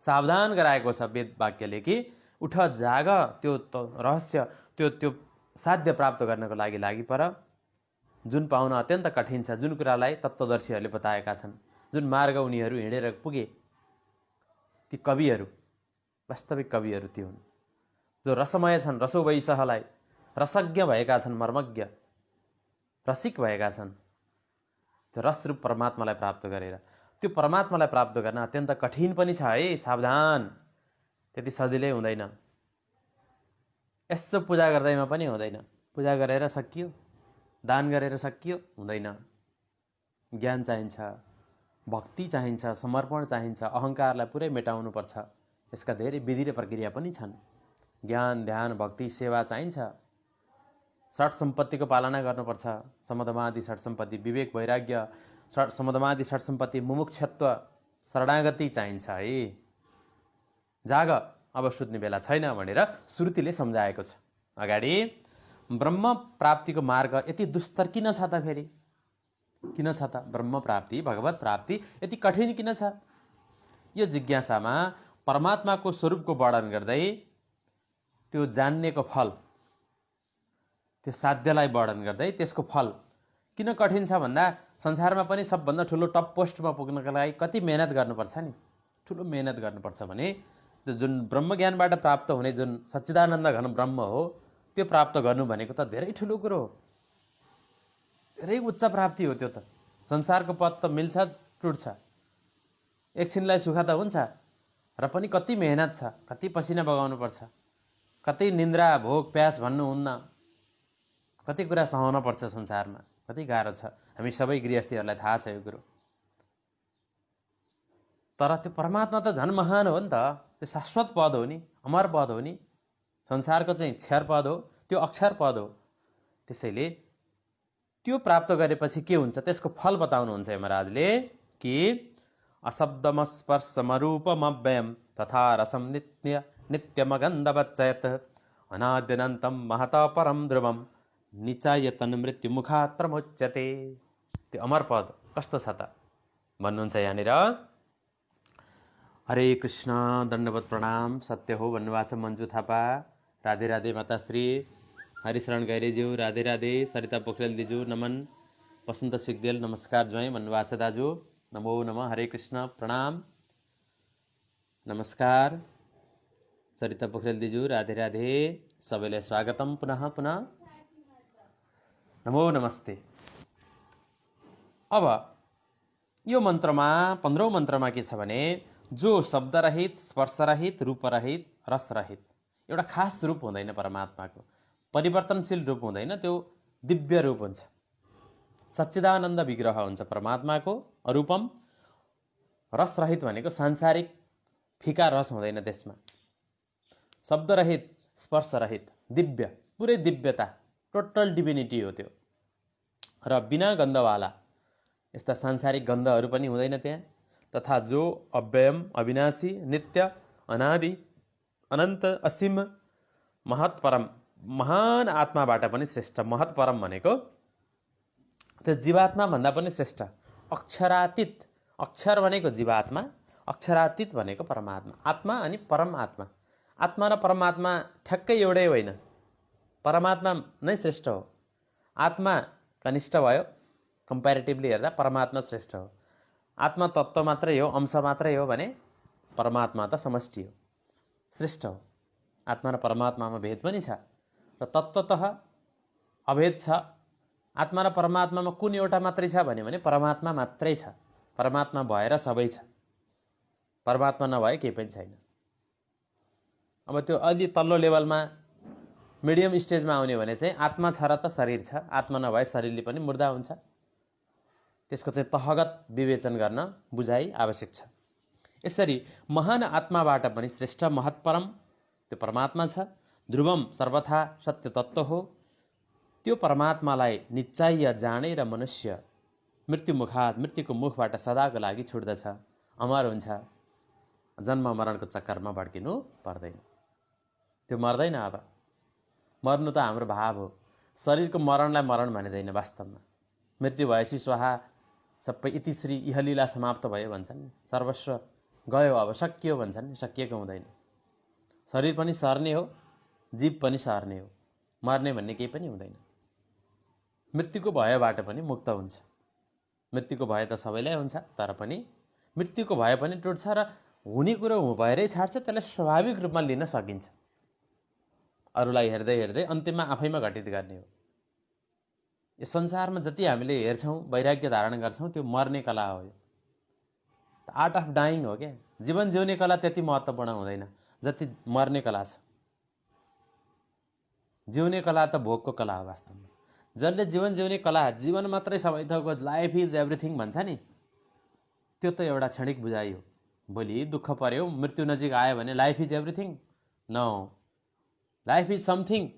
S1: सावधान गराएको छ वेद वाक्यले कि उठ जाग, त्यो रहस्य त्यो साध्य प्राप्त गर्नको लागि पर। जुन पाउन अत्यन्त कठिन छ, जुन कुरालाई तत्त्वदर्शीहरूले बताएका छन्, जुन मार्ग उनीहरू हिँडेर पुगे, ती कविहरू, वास्तविक कविहरू ती हुन् जो रसमय छन्, रसो वैसहलाई रसज्ञ भएका छन्, मर्मज्ञ रसिक भएका छन्। त्यो रसरूप परमात्मालाई प्राप्त गरेर, त्यो परमात्मालाई प्राप्त गर्न अत्यन्त कठिन पनि छ है। सावधान, त्यति सजिलै हुँदैन। यसो पूजा गर्दैमा पनि हुँदैन। पूजा गरेर सकियो, दान गरेर सकियो, हुँदैन। ज्ञान चाहिन्छ, भक्ति चाहिन्छ, समर्पण चाहिन्छ, अहङ्कारलाई पुरै मेटाउनुपर्छ। यसका धेरै विधि र प्रक्रिया पनि छन्। ज्ञान, ध्यान, भक्ति, सेवा चाहिन्छ। षट सम्पत्तिको पालना गर्नुपर्छ। समदमादि षट सम्पत्ति, विवेक, वैराग्य, समदमादि षट सम्पत्ति, मुमुक्षत्व, शरणागति चाहिन्छ है। जाग, अब सुत्ने बेला छैन भनेर श्रुतिले सम्झाएको छ। अगाडि ब्रह्म प्राप्तिको मार्ग यति दुस्तर किन छ त? फेरि किन छ त? ब्रह्म प्राप्ति, भगवत प्राप्ति यति कठिन किन छ? यो जिज्ञासामा परमात्माको स्वरूपको वर्णन गर्दै त्यो जान्नेको फल, त्यो साध्यलाई वर्णन गर्दै त्यसको फल किन कठिन छ भन्दा, संसारमा पनि सबभन्दा ठुलो टप पोस्टमा पुग्नका लागि कति मेहनत गर्नुपर्छ नि। ठुलो मेहनत गर्नुपर्छ भने त्यो जुन ब्रह्मज्ञानबाट प्राप्त हुने जुन सच्चिदानन्द घन ब्रह्म हो, त्यो प्राप्त गर्नु भनेको त धेरै ठुलो कुरो हो। धेरै उच्च प्राप्ति हो त्यो त। संसारको पद त मिल्छ, टुट्छ, एकछिनलाई सुख त हुन्छ, र पनि कति मेहनत छ, कति पसिना बगाउनु पर्छ, कति निन्द्रा, भोग, प्यास भन्नुहुन्न, कति कुरा सहन पर्छ संसारमा, कति गाह्रो छ। हामी सबै गृहस्थीहरूलाई थाहा छ यो कुरो। तर त्यो परमात्मा त झन् महान हो नि त। त्यो शाश्वत पद हो नि, अमर पद हो नि। संसारको चाहिँ क्षर पद हो, त्यो अक्षर पद हो। त्यसैले त्यो प्राप्त गरेपछि के हुन्छ त्यसको फल बताउनुहुन्छ यमराजले कि अशब्दमस्पर्शमरूपमव्ययम् तथा रसं नित्यमगन्धवच्चयत् अनाद्यनन्तं महता परं ध्रुवं निचायतन मृत्युमुखात् प्रमुच्यते। त्यो अमर पद कस्तो छ त भन्नुहुन्छ यहाँनिर। हरे कृष्ण, दण्डवत प्रणाम, सत्य हो भन्नुभएको छ मन्जु थापा। राधे राधे माताश्री। हरिशरण गैरेज्यू राधे राधे। सरिता पोखरेल दिजू नमन। वसन्त सिगदेल नमस्कार ज्वाइँ भन्नुभएको छ दाजु। नमो नमः। हरे कृष्ण, प्रणाम, नमस्कार। सरिता पोखरेल दिजू राधे राधे। सबैलाई स्वागतम पुनः पुनः। नमो नमस्ते। अब यो मन्त्रमा 15औं मन्त्रमा के छ भने जो शब्दरहित, स्पर्शरहित, रूपरहित, रसरहित, एउटा खास रूप हुँदैन परमात्माको, परिवर्तनशील रूप हुँदैन, त्यो दिव्य रूप हुन्छ, सच्चिदानन्द विग्रह हुन्छ परमात्माको। अरूपम, रसरहित भनेको सांसारिक फिका रस हुँदैन त्यसमा। शब्दरहित, स्पर्शरहित, दिव्य, पुरै दिव्यता, टोटल डिभिनिटी हो त्यो। र बिना गन्धवाला यस्ता सांसारिक गन्धहरू पनि हुँदैन त्यहाँ। तथा जो अव्ययम, अविनाशी, नित्य, अनादि, अनन्त, असीम, महत्परम, महान आत्माबाट पनि श्रेष्ठ। महत्परम भनेको त्यो जीवात्मा भन्दा पनि श्रेष्ठ, अक्षरातीत। अक्षर भनेको जीवात्मा, अक्षरातीत भनेको परमात्मा। आत्मा अनि परमात्मा। आत्मा र परमात्मा ठ्याक्कै एउटै होइन, परमात्मा नै श्रेष्ठ हो। आत्मा कनिष्ठ भयो, कम्पेरिटिभली हेर्दा परमात्मा श्रेष्ठ हो। आत्मा तत्त्व मात्रै हो, अंश मात्रै हो भने परमात्मा त समष्टि हो, श्रेष्ठ हो। आत्मा र परमात्मामा भेद पनि छ र तत्त्वतः अभेद छ। आत्मा र परमात्मामा कुन एउटा मात्रै छ भने परमात्मा मात्रै छ। परमात्मा भएर सबै छ, परमात्मा नभए केही पनि छैन। अब त्यो अलि तल्लो लेभलमा, मिडियम स्टेजमा आउने भने चाहिँ आत्मा छ र त शरीर छ, आत्मा नभए शरीरले पनि मुर्दा हुन्छ। त्यसको चाहिँ तहगत विवेचन गर्न बुझाइ आवश्यक छ। यसरी महान आत्माबाट पनि श्रेष्ठ महत्परम त्यो परमात्मा छ। ध्रुवम, सर्वथा सत्य तत्त्व हो। त्यो परमात्मालाई निश्चय जानेर मनुष्य मृत्युमुखात, मृत्युको मुखबाट सदाको लागि छुट्दछ, अमर हुन्छ, जन्म मरणको चक्करमा भड्किनु पर्दैन। त्यो मर्दैन। अब मर्नु त हाम्रो भाव हो, शरीरको मरणलाई मरण भनिँदैन वास्तवमा। मृत्यु भएपछि स्वाहा सबै इतिश्री इहलीला समाप्त भयो भन्छन् नि। सर्वस्व गयो, अब सकियो भन्छन् नि। सकिएको हुँदैन। शरीर पनि सर्ने हो, जीव पनि सर्ने हो, मर्ने भन्ने केही पनि हुँदैन। मृत्युको भयबाट पनि मुक्त हुन्छ। मृत्युको भय त सबैलाई हुन्छ, तर पनि मृत्युको भय पनि टुट्छ र हुने कुरो भएरै छाड्छ। त्यसलाई स्वाभाविक रूपमा लिन सकिन्छ। अरूलाई हेर्दै हेर्दै अन्तिममा आफैमा घटित गर्ने हो। यो संसारमा जति हामीले हेर्छौँ, वैराग्य धारण गर्छौँ, त्यो मर्ने कला हो। यो आर्ट अफ डाइङ हो क्या। जीवन जिउने कला त्यति महत्त्वपूर्ण हुँदैन जति मर्ने कला छ। जिउने कला त भोगको कला हो वास्तवमा। जसले जीवन जिउने कला, जीवन मात्रै सबै थोकको, लाइफ इज एभ्रिथिङ भन्छ नि, त्यो त एउटा क्षणिक बुझाइ हो। भोलि दुःख पर्यो, मृत्यु नजिक आयो भने life is everything? No, life is something,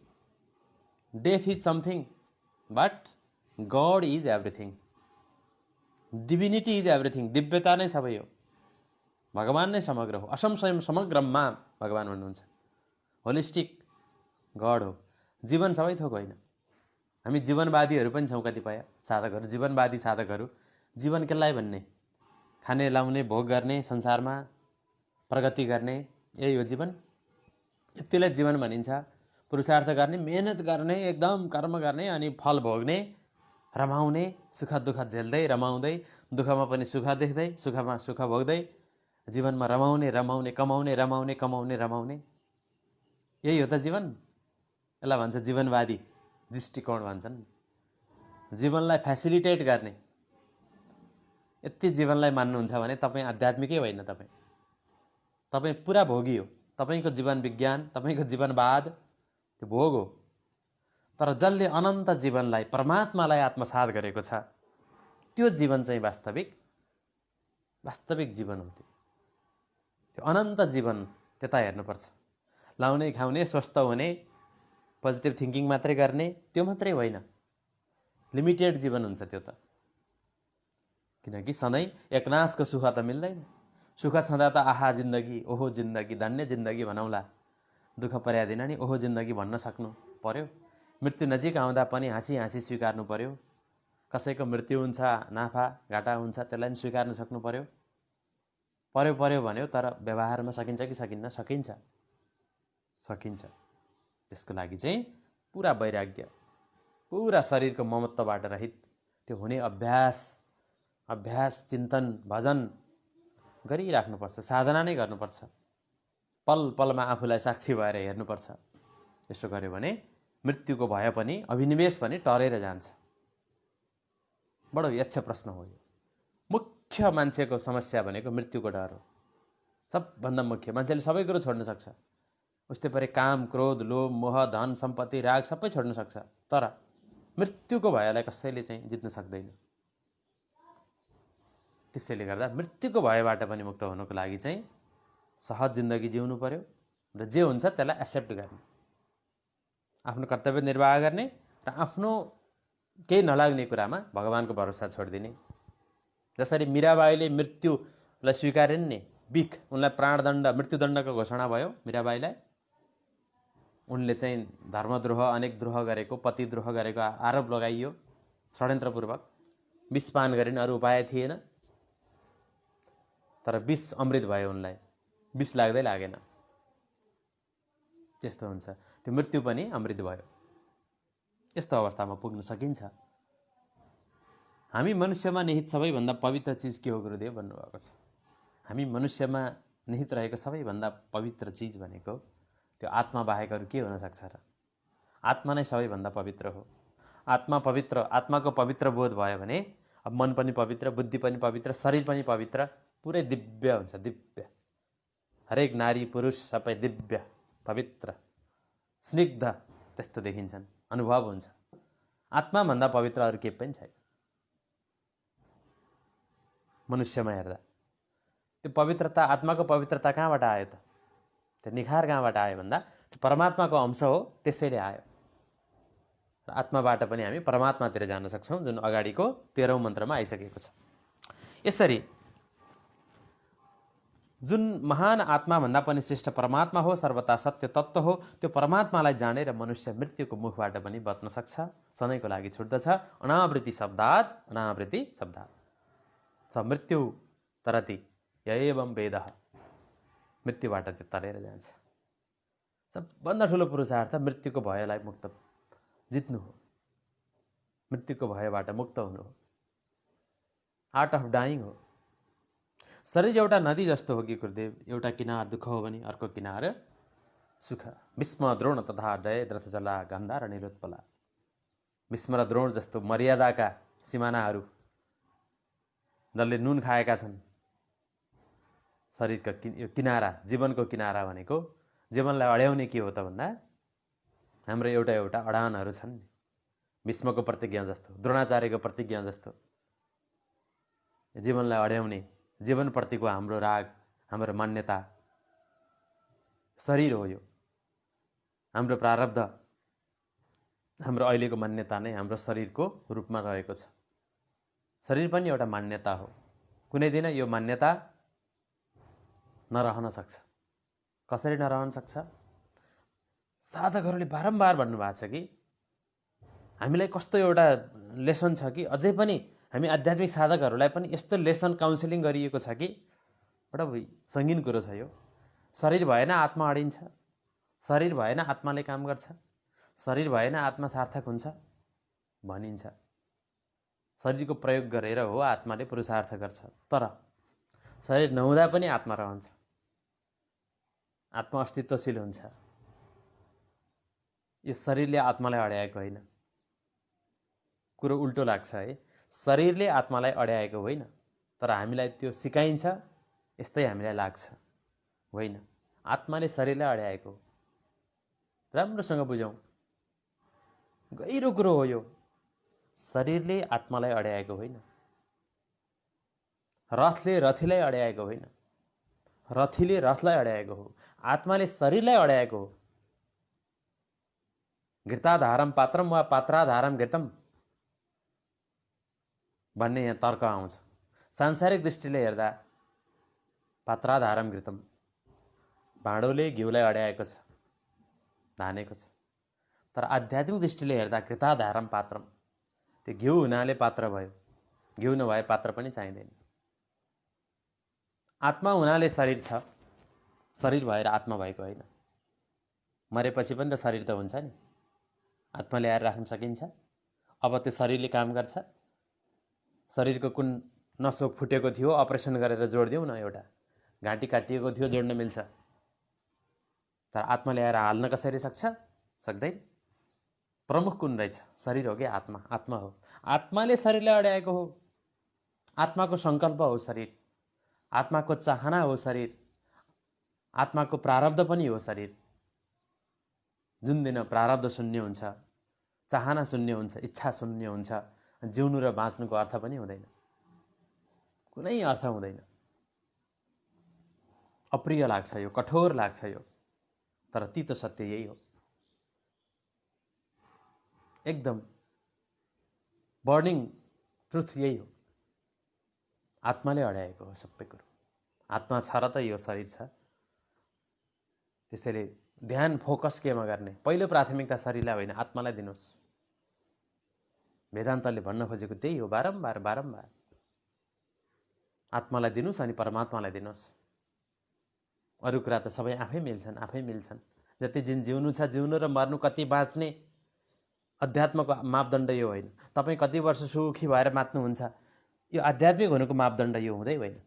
S1: death is something, but god is everything. Divinity is everything. दिव्यता नै सबै हो। भगवान नै समग्र हो। असंशय समग्रमा भगवान हुनुहुन्छ। होलिस्टिक गॉड हो। जीवन सबै थोक होइन। हामी जीवनवादीहरू पनि छौँ। कतिपय साधकहरू, जीवनवादी साधकहरू। जीवन केलाई भन्ने? खाने, लाउने, भोग गर्ने, संसारमा प्रगति गर्ने, यही हो जीवन। यतिलाई जीवन भनिन्छ। पुरुषार्थ गर्ने, मेहनत गर्ने, एकदम कर्म गर्ने, अनि फल भोग्ने, रमाउने, सुख दुःख झेल्दै रमाउँदै, दुःखमा पनि सुख देख्दै, सुखमा सुख भोग्दै, जीवनमा रमाउने रमाउने, कमाउने रमाउने, कमाउने रमाउने, यही हो त जीवन। यसलाई भन्छ जीवनवादी दृष्टिकोण भन्छन्। जीवनलाई फेसिलिटेट गर्ने। यति जीवनलाई मान्नुहुन्छ भने तपाईँ आध्यात्मिकै होइन। तपाईँ पुरा भोगी हो। तपाईँको जीवन विज्ञान, तपाईँको जीवनवाद त्यो भोग हो। तर जसले अनन्त जीवनलाई, परमात्मालाई आत्मसात गरेको छ, त्यो जीवन चाहिँ वास्तविक जीवन हो। त्यो अनन्त जीवन, त्यता हेर्नुपर्छ। लाउने, खाउने, स्वस्थ हुने, पोजिटिभ थिङ्किङ मात्रै गर्ने, त्यो मात्रै होइन। लिमिटेड जीवन हुन्छ त्यो त। किनकि सधैँ एकनासको सुख त मिल्दैन। सुख छँदा त आहा जिन्दगी, ओहो जिन्दगी, धन्य जिन्दगी भनौँला। दुःख पर्या दिन नि ओहो जिन्दगी भन्न सक्नु पर्यो। मृत्यु नजिक आउँदा पनि हाँसी हाँसी स्वीकार्नु पर्यो। कसैको मृत्यु हुन्छ, नाफा घाटा हुन्छ, त्यसलाई पनि स्वीकार्न सक्नु पर्यो। पर्यो भन्यो, तर व्यवहारमा सकिन्छ कि सकिन्न? सकिन्छ। त्यसको लागि चाहिँ पुरा वैराग्य, पुरा शरीरको ममत्वबाट रहित त्यो हुने अभ्यास, चिन्तन, भजन गरिराख्नुपर्छ। साधना नै गर्नुपर्छ। पल पलमा आफूलाई साक्षी भएर हेर्नुपर्छ। यसो गर्यो भने मृत्युको भय पनि, अभिनिवेश पनि टरेर जान्छ। बडो यक्ष प्रश्न हो यो। मुख्य मान्छेको समस्या भनेको मृत्युको डर हो। सबभन्दा मुख्य। मान्छेले सबै कुरो छोड्न सक्छ। उस्तै परे काम, क्रोध, लोभ, मोह, धन, सम्पत्ति, राग सबै छोड्न सक्छ, तर मृत्युको भयलाई कसैले चाहिँ जित्न सक्दैन। त्यसैले गर्दा मृत्युको भयबाट पनि मुक्त हुनको लागि चाहिँ सहज जिन्दगी जिउनु पर्यो र जे हुन्छ त्यसलाई एक्सेप्ट गर्ने, आफ्नो कर्तव्य निर्वाह गर्ने र आफ्नो केही नलाग्ने कुरामा भगवानको भरोसा छोडिदिने। जसरी मीराबाईले मृत्युलाई स्वीकारेन नि, बिख, उनलाई प्राणदण्ड, मृत्युदण्डको घोषणा भयो मीराबाईलाई। उनले चाहिँ धर्मद्रोह, अनेक द्रोह गरेको, पतिद्रोह गरेको आरोप लगाइयो षड्यन्त्रपूर्वक। विषपान गरिन्, अरू उपाय थिएन। तर विष अमृत भयो उनलाई, विष लाग्दै लागेन। त्यस्तो हुन्छ। त्यो मृत्यु पनि अमृत भयो। यस्तो अवस्थामा पुग्न सकिन्छ। हामी मनुष्यमा निहित सबैभन्दा पवित्र चिज के हो गुरुदेव भन्नुभएको छ। हामी मनुष्यमा निहित रहेको सबैभन्दा पवित्र चिज भनेको त्यो आत्मा बाहेक अरू के हुन सक्छ र? आत्मा नै सबैभन्दा पवित्र हो। आत्मा पवित्र, आत्माको पवित्र बोध भयो भने अब मन पनि पवित्र, बुद्धि पनि पवित्र, शरीर पनि पवित्र, पुरै दिव्य हुन्छ। दिव्य, हरेक नारी पुरुष सबै दिव्य, पवित्र, स्निग्ध त्यस्तो देखिन्छन्, अनुभव हुन्छ। आत्माभन्दा पवित्र अरू केही पनि छैन मनुष्यमा हेर्दा। त्यो पवित्रता, आत्माको पवित्रता कहाँबाट आयो त? त्यो निखार कहाँबाट आयो भन्दा त्यो परमात्माको अंश हो, त्यसैले आयो। र आत्माबाट पनि हामी परमात्मातिर जान सक्छौँ, जुन अगाडिको 13औं मन्त्रमा आइसकेको छ। यसरी जुन महान आत्माभन्दा पनि श्रेष्ठ परमात्मा हो, सर्वता सत्य तत्त्व हो, त्यो परमात्मालाई जानेर मनुष्य मृत्युको मुखबाट पनि बच्न सक्छ, सधैँको लागि छुट्दछ। अनावृत्ति शब्दात् अनावृत्ति शब्दात् स मृत्यु तरति य एवं वेदः। मृत्युबाट त्यो तरेर जान्छ। सबभन्दा ठुलो पुरुषार्थ मृत्युको भयलाई मुक्त जित्नु हो, मृत्युको भयबाट मुक्त हुनु हो, आर्ट अफ डाइङ हो। शरीर एउटा नदी जस्तो हो कि गुरुदेव, एउटा किनार दुःख हो भने अर्को किनार सुख। भीष्म द्रोण तथा जय द्रथजला गन्धार निरुत्पला। भीष्म र द्रोण जस्तो मर्यादाका सिमानाहरू जसले नुन खाएका छन्। शरीरका किनारा, जीवनको किनारा भनेको जीवनलाई अड्याउने के हो त भन्दा हाम्रो एउटा एउटा अडानहरू छन्। भीष्मको प्रतिज्ञा जस्तो, द्रोणाचार्यको प्रतिज्ञा जस्तो जीवनलाई अड्याउने, जीवनप्रतिको हाम्रो राग, हाम्रो मान्यता शरीर हो। यो हाम्रो प्रारब्ध, हाम्रो अहिलेको मान्यता नै हाम्रो शरीरको रूपमा रहेको छ। शरीर पनि एउटा मान्यता हो। कुनै दिन यो मान्यता नरहन सक्छ। कसरी नरहन सक्छ? साधकहरूले बारम्बार भन्नुभएको छ कि हामीलाई कस्तो एउटा लेसन छ कि अझै पनि हामी आध्यात्मिक साधकहरूलाई पनि यस्तो लेसन काउन्सिलिङ गरिएको छ कि बडा सङ्गीन कुरो छ यो। शरीर भएन आत्मा अडिन्छ, शरीर भएन आत्माले काम गर्छ, शरीर भएन आत्मा सार्थक हुन्छ भनिन्छ। शरीरको प्रयोग गरेर हो आत्माले पुरुषार्थ गर्छ, तर शरीर नहुँदा पनि आत्मा रहन्छ, आत्मा अस्तित्वशील हुन्छ। यो शरीरले आत्मालाई अड्याएको होइन। कुरो उल्टो लाग्छ है। शरीरले आत्मालाई अड्याएको होइन, तर हामीलाई त्यो सिकाइन्छ, यस्तै हामीलाई लाग्छ। होइन, आत्माले शरीरलाई अड्याएको। राम्रोसँग बुझौँ, गहिरो कुरो हो यो। शरीरले आत्मालाई अड्याएको होइन, रथले रथीलाई अड्याएको होइन, रथीले रथलाई अड्याएको हो, आत्माले शरीरलाई अड्याएको हो। घृताधारम पात्रम वा पात्राधारम घृतम भन्ने यहाँ तर्क आउँछ। सांसारिक दृष्टिले हेर्दा पात्राधारम घृतम, भाँडोले घिउलाई अड्याएको छ, धानेको छ। तर आध्यात्मिक दृष्टिले हेर्दा घृताधारम पात्रम, त्यो घिउ हुनाले पात्र भयो, घिउ नभए पात्र पनि चाहिँदैन। आत्मा हुनाले शरीर छ, शरीर भएर आत्मा भएको होइन। मरेपछि पनि त शरीर त हुन्छ नि, आत्मा ल्याएर राख्न सकिन्छ। अब त्यो शरीरले काम गर्छ। शरीरको कुन नसोक फुटेको थियो, अपरेसन गरेर जोडिदिउँ न, एउटा घाँटी काटिएको थियो, जोड्न मिल्छ। तर आत्मा ल्याएर हाल्न कसरी सक्छ? सक्दैन। प्रमुख कुन रहेछ? शरीर हो कि आत्मा? आत्मा हो। आत्माले शरीरलाई अड्याएको हो। आत्माको सङ्कल्प हो शरीर, आत्माको चाहना हो शरीर, आत्माको प्रारब्ध पनि हो शरीर। जुन दिन प्रारब्ध शून्य हुन्छ, चाहना शून्य हुन्छ, इच्छा शून्य हुन्छ, जिउनु र बाँच्नुको अर्थ पनि हुँदैन, कुनै अर्थ हुँदैन। अप्रिय लाग्छ यो, कठोर लाग्छ यो, तर तीतो सत्य यही हो। एकदम बर्निङ ट्रुथ यही हो। आत्माले अड्याएको हो सबै कुरो। आत्मा छ र त यो शरीर छ। त्यसैले ध्यान फोकस केमा गर्ने? पहिलो प्राथमिकता शरीरलाई होइन, आत्मालाई दिनुहोस्। वेदान्तले भन्न खोजेको त्यही हो, बारम्बार बारम्बार। आत्मालाई दिनुहोस् अनि परमात्मालाई दिनुहोस्। अरू कुरा त सबै आफै मिल्छन्, आफै मिल्छन्। जति दिन जिउनु छ जिउनु र मर्नु, कति बाँच्ने, अध्यात्मको मापदण्ड यो होइन। तपाईँ कति वर्ष सुखी भएर बाँच्नुहुन्छ, यो आध्यात्मिक हुनुको मापदण्ड यो हुँदै होइन।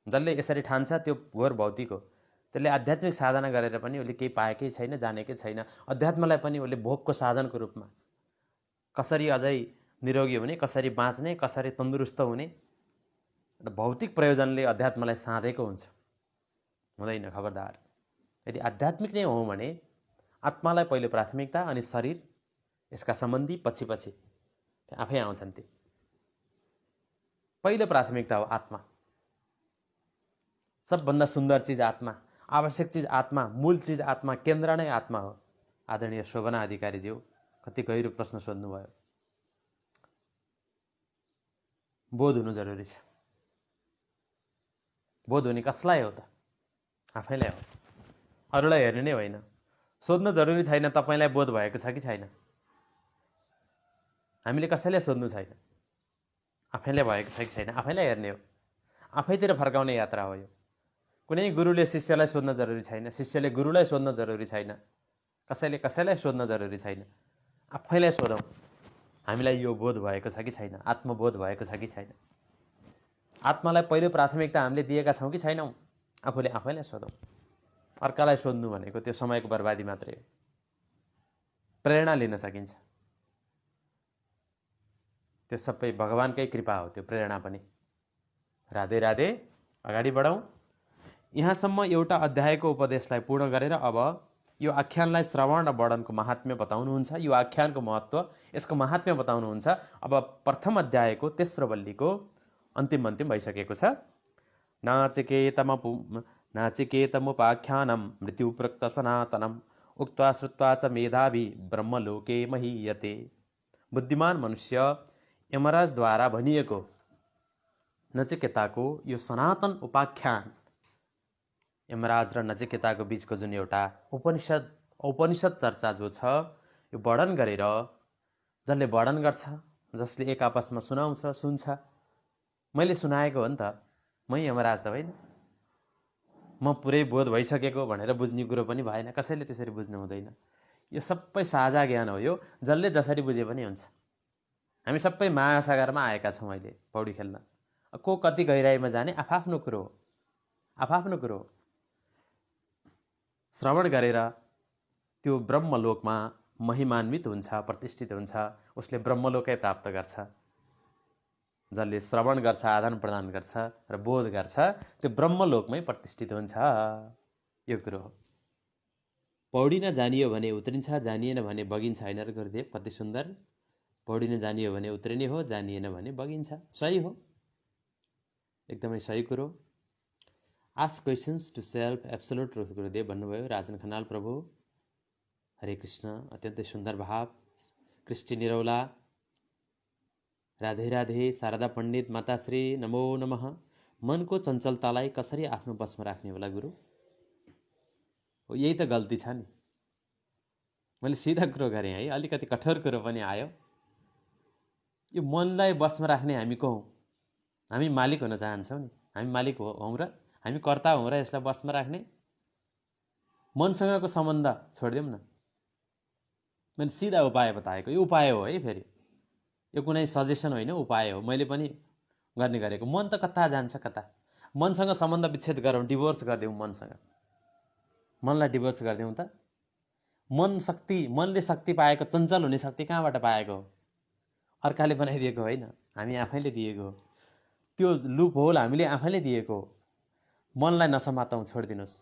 S1: जसले यसरी ठान्छ त्यो घोर भौतिक हो। त्यसले आध्यात्मिक साधना गरेर पनि उसले केही पाएकै छैन, जानेकै छैन। अध्यात्मलाई पनि उसले भोगको साधनको रूपमा, कसरी अझै निरोगी हुने, कसरी बाँच्ने, कसरी तन्दुरुस्त हुने, भौतिक प्रयोजनले अध्यात्मलाई साधेको हुन्छ। हुँदैन, खबरदार। यदि आध्यात्मिक नै हो भने आत्मालाई पहिलो प्राथमिकता, अनि शरीर यसका सम्बन्धी पछि पछि आफै आउँछन्। ती पहिलो प्राथमिकता हो आत्मा। सबभन्दा सुन्दर चिज आत्मा, आवश्यक चिज आत्मा, मूल चिज आत्मा, केन्द्र नै आत्मा हो। आदरणीय शोभना अधिकारीज्यू कति गहिरो प्रश्न सोध्नुभयो। बोध हुनु जरुरी छ। बोध हुने कसलाई हो त? आफैलाई हो। अरूलाई हेर्ने नै होइन। सोध्नु जरुरी छैन तपाईँलाई बोध भएको छ कि छैन। हामीले कसैलाई सोध्नु छैन, आफैलाई भएको छ कि छैन आफैलाई हेर्ने हो। आफैतिर फर्काउने यात्रा हो यो। कुनै गुरुले शिष्यलाई सोध्न जरुरी छैन, शिष्यले गुरुलाई सोध्न जरुरी छैन, कसैले कसैलाई सोध्न जरुरी छैन। आफैलाई सोधौँ, हामीलाई यो बोध भएको छ कि छैन, आत्मबोध भएको छ कि छैन। आत्मालाई पहिलो प्राथमिकता हामीले दिएका छौँ कि छैनौँ, आफूले आफैलाई सोधौँ। अर्कालाई सोध्नु भनेको त्यो समयको बर्बादी मात्रै हो। प्रेरणा लिन सकिन्छ, त्यो सबै भगवानकै कृपा हो। त्यो प्रेरणा पनि। राधे राधे, अगाडि बढौँ। यहाँसम्म एउटा अध्यायको उपदेशलाई पूर्ण गरेर अब यो आख्यानलाई श्रवण र वर्णनको महात्म्य बताउनुहुन्छ। यो आख्यानको महत्त्व, यसको महात्म्य बताउनुहुन्छ। अब प्रथम अध्यायको तेस्रो वल्लीको अन्तिम भइसकेको छ। नाचिकेतमुपाख्यानं मृत्युप्रक्त सनातनम् उक्त्वा श्रुत्वा च मेधावी ब्रह्मलोके महीयते। बुद्धिमान मनुष्य यमराजद्वारा भनिएको नचिकेताको यो सनातन उपाख्यान, यमराज र नचिकेताको बीचको जुन एउटा उपनिषद चर्चा जो छ, यो वर्णन गरेर जसले वर्णन गर्छ, जसले एक आपसमा सुनाउँछ, सुन्छ, मैले सुनाएको हो नि त, मै यमराज त होइन, म पुरै बोध भइसकेको भनेर बुझ्ने कुरो पनि भएन। कसैले त्यसरी बुझ्नु हुँदैन। यो सबै साझा ज्ञान हो। यो जसले जसरी बुझे पनि हुन्छ। हामी सबै महासागरमा आएका छौँ अहिले पौडी खेल्न। को कति गहिराइमा जाने आफआफ्नो कुरो हो, आफआफ्नो कुरो हो। श्रवण गरेर त्यो ब्रह्मलोकमा महिमान्वित हुन्छ, प्रतिष्ठित हुन्छ, उसले ब्रह्मलोकै प्राप्त गर्छ। जसले श्रवण गर्छ, आदान प्रदान गर्छ र बोध गर्छ, त्यो ब्रह्मलोकमै प्रतिष्ठित हुन्छ। यो कुरो हो। पौडिन जानियो भने उत्रिन्छ, जानिएन भने बगिन्छ। होइन र गुरुदेव, कति सुन्दर। पौडिन जानियो भने उत्रिने हो, जानिएन भने बगिन्छ। सही हो, एकदमै सही कुरो। Ask questions to self, absolute truth, Gurudev भन्नुभयो। राजन खनाल प्रभु, हरे कृष्ण। अत्यन्तै सुन्दर भाव। कृष्टि निरौला, राधे राधे। शारदा पण्डित माताश्री, नमो नमः। मनको चञ्चलतालाई कसरी आफ्नो बसमा राख्ने होला गुरु? हो, यही त गल्ती छ नि। मैले सिधा कुरो गरेँ है, अलिकति कठोर कुरो पनि आयो। यो मनलाई बसमा राख्ने हामी को हौँ? हामी मालिक हुन चाहन्छौँ नि। हामी मालिक हौँ र हामी कर्ता हौँ र यसलाई बसमा राख्ने? मनसँगको सम्बन्ध छोडिदिउँ न। मैले सिधा उपाय बताएको, यो उपाय हो है। फेरि यो कुनै सजेसन होइन, उपाय हो। मैले पनि गर्ने गरेको। मन त कता जान्छ, कता। मनसँग सम्बन्ध विच्छेद गरौँ, डिभोर्स गरिदिउँ मनसँग। मनलाई डिभोर्स गरिदिउँ त। मनले शक्ति पाएको, चञ्चल हुने शक्ति कहाँबाट पाएको हो? अर्काले बनाइदिएको होइन, हामी आफैले दिएको हो। त्यो लुप होल हामीले आफैले दिएको हो। मनलाई नसमातौँ, छोडिदिनुहोस्।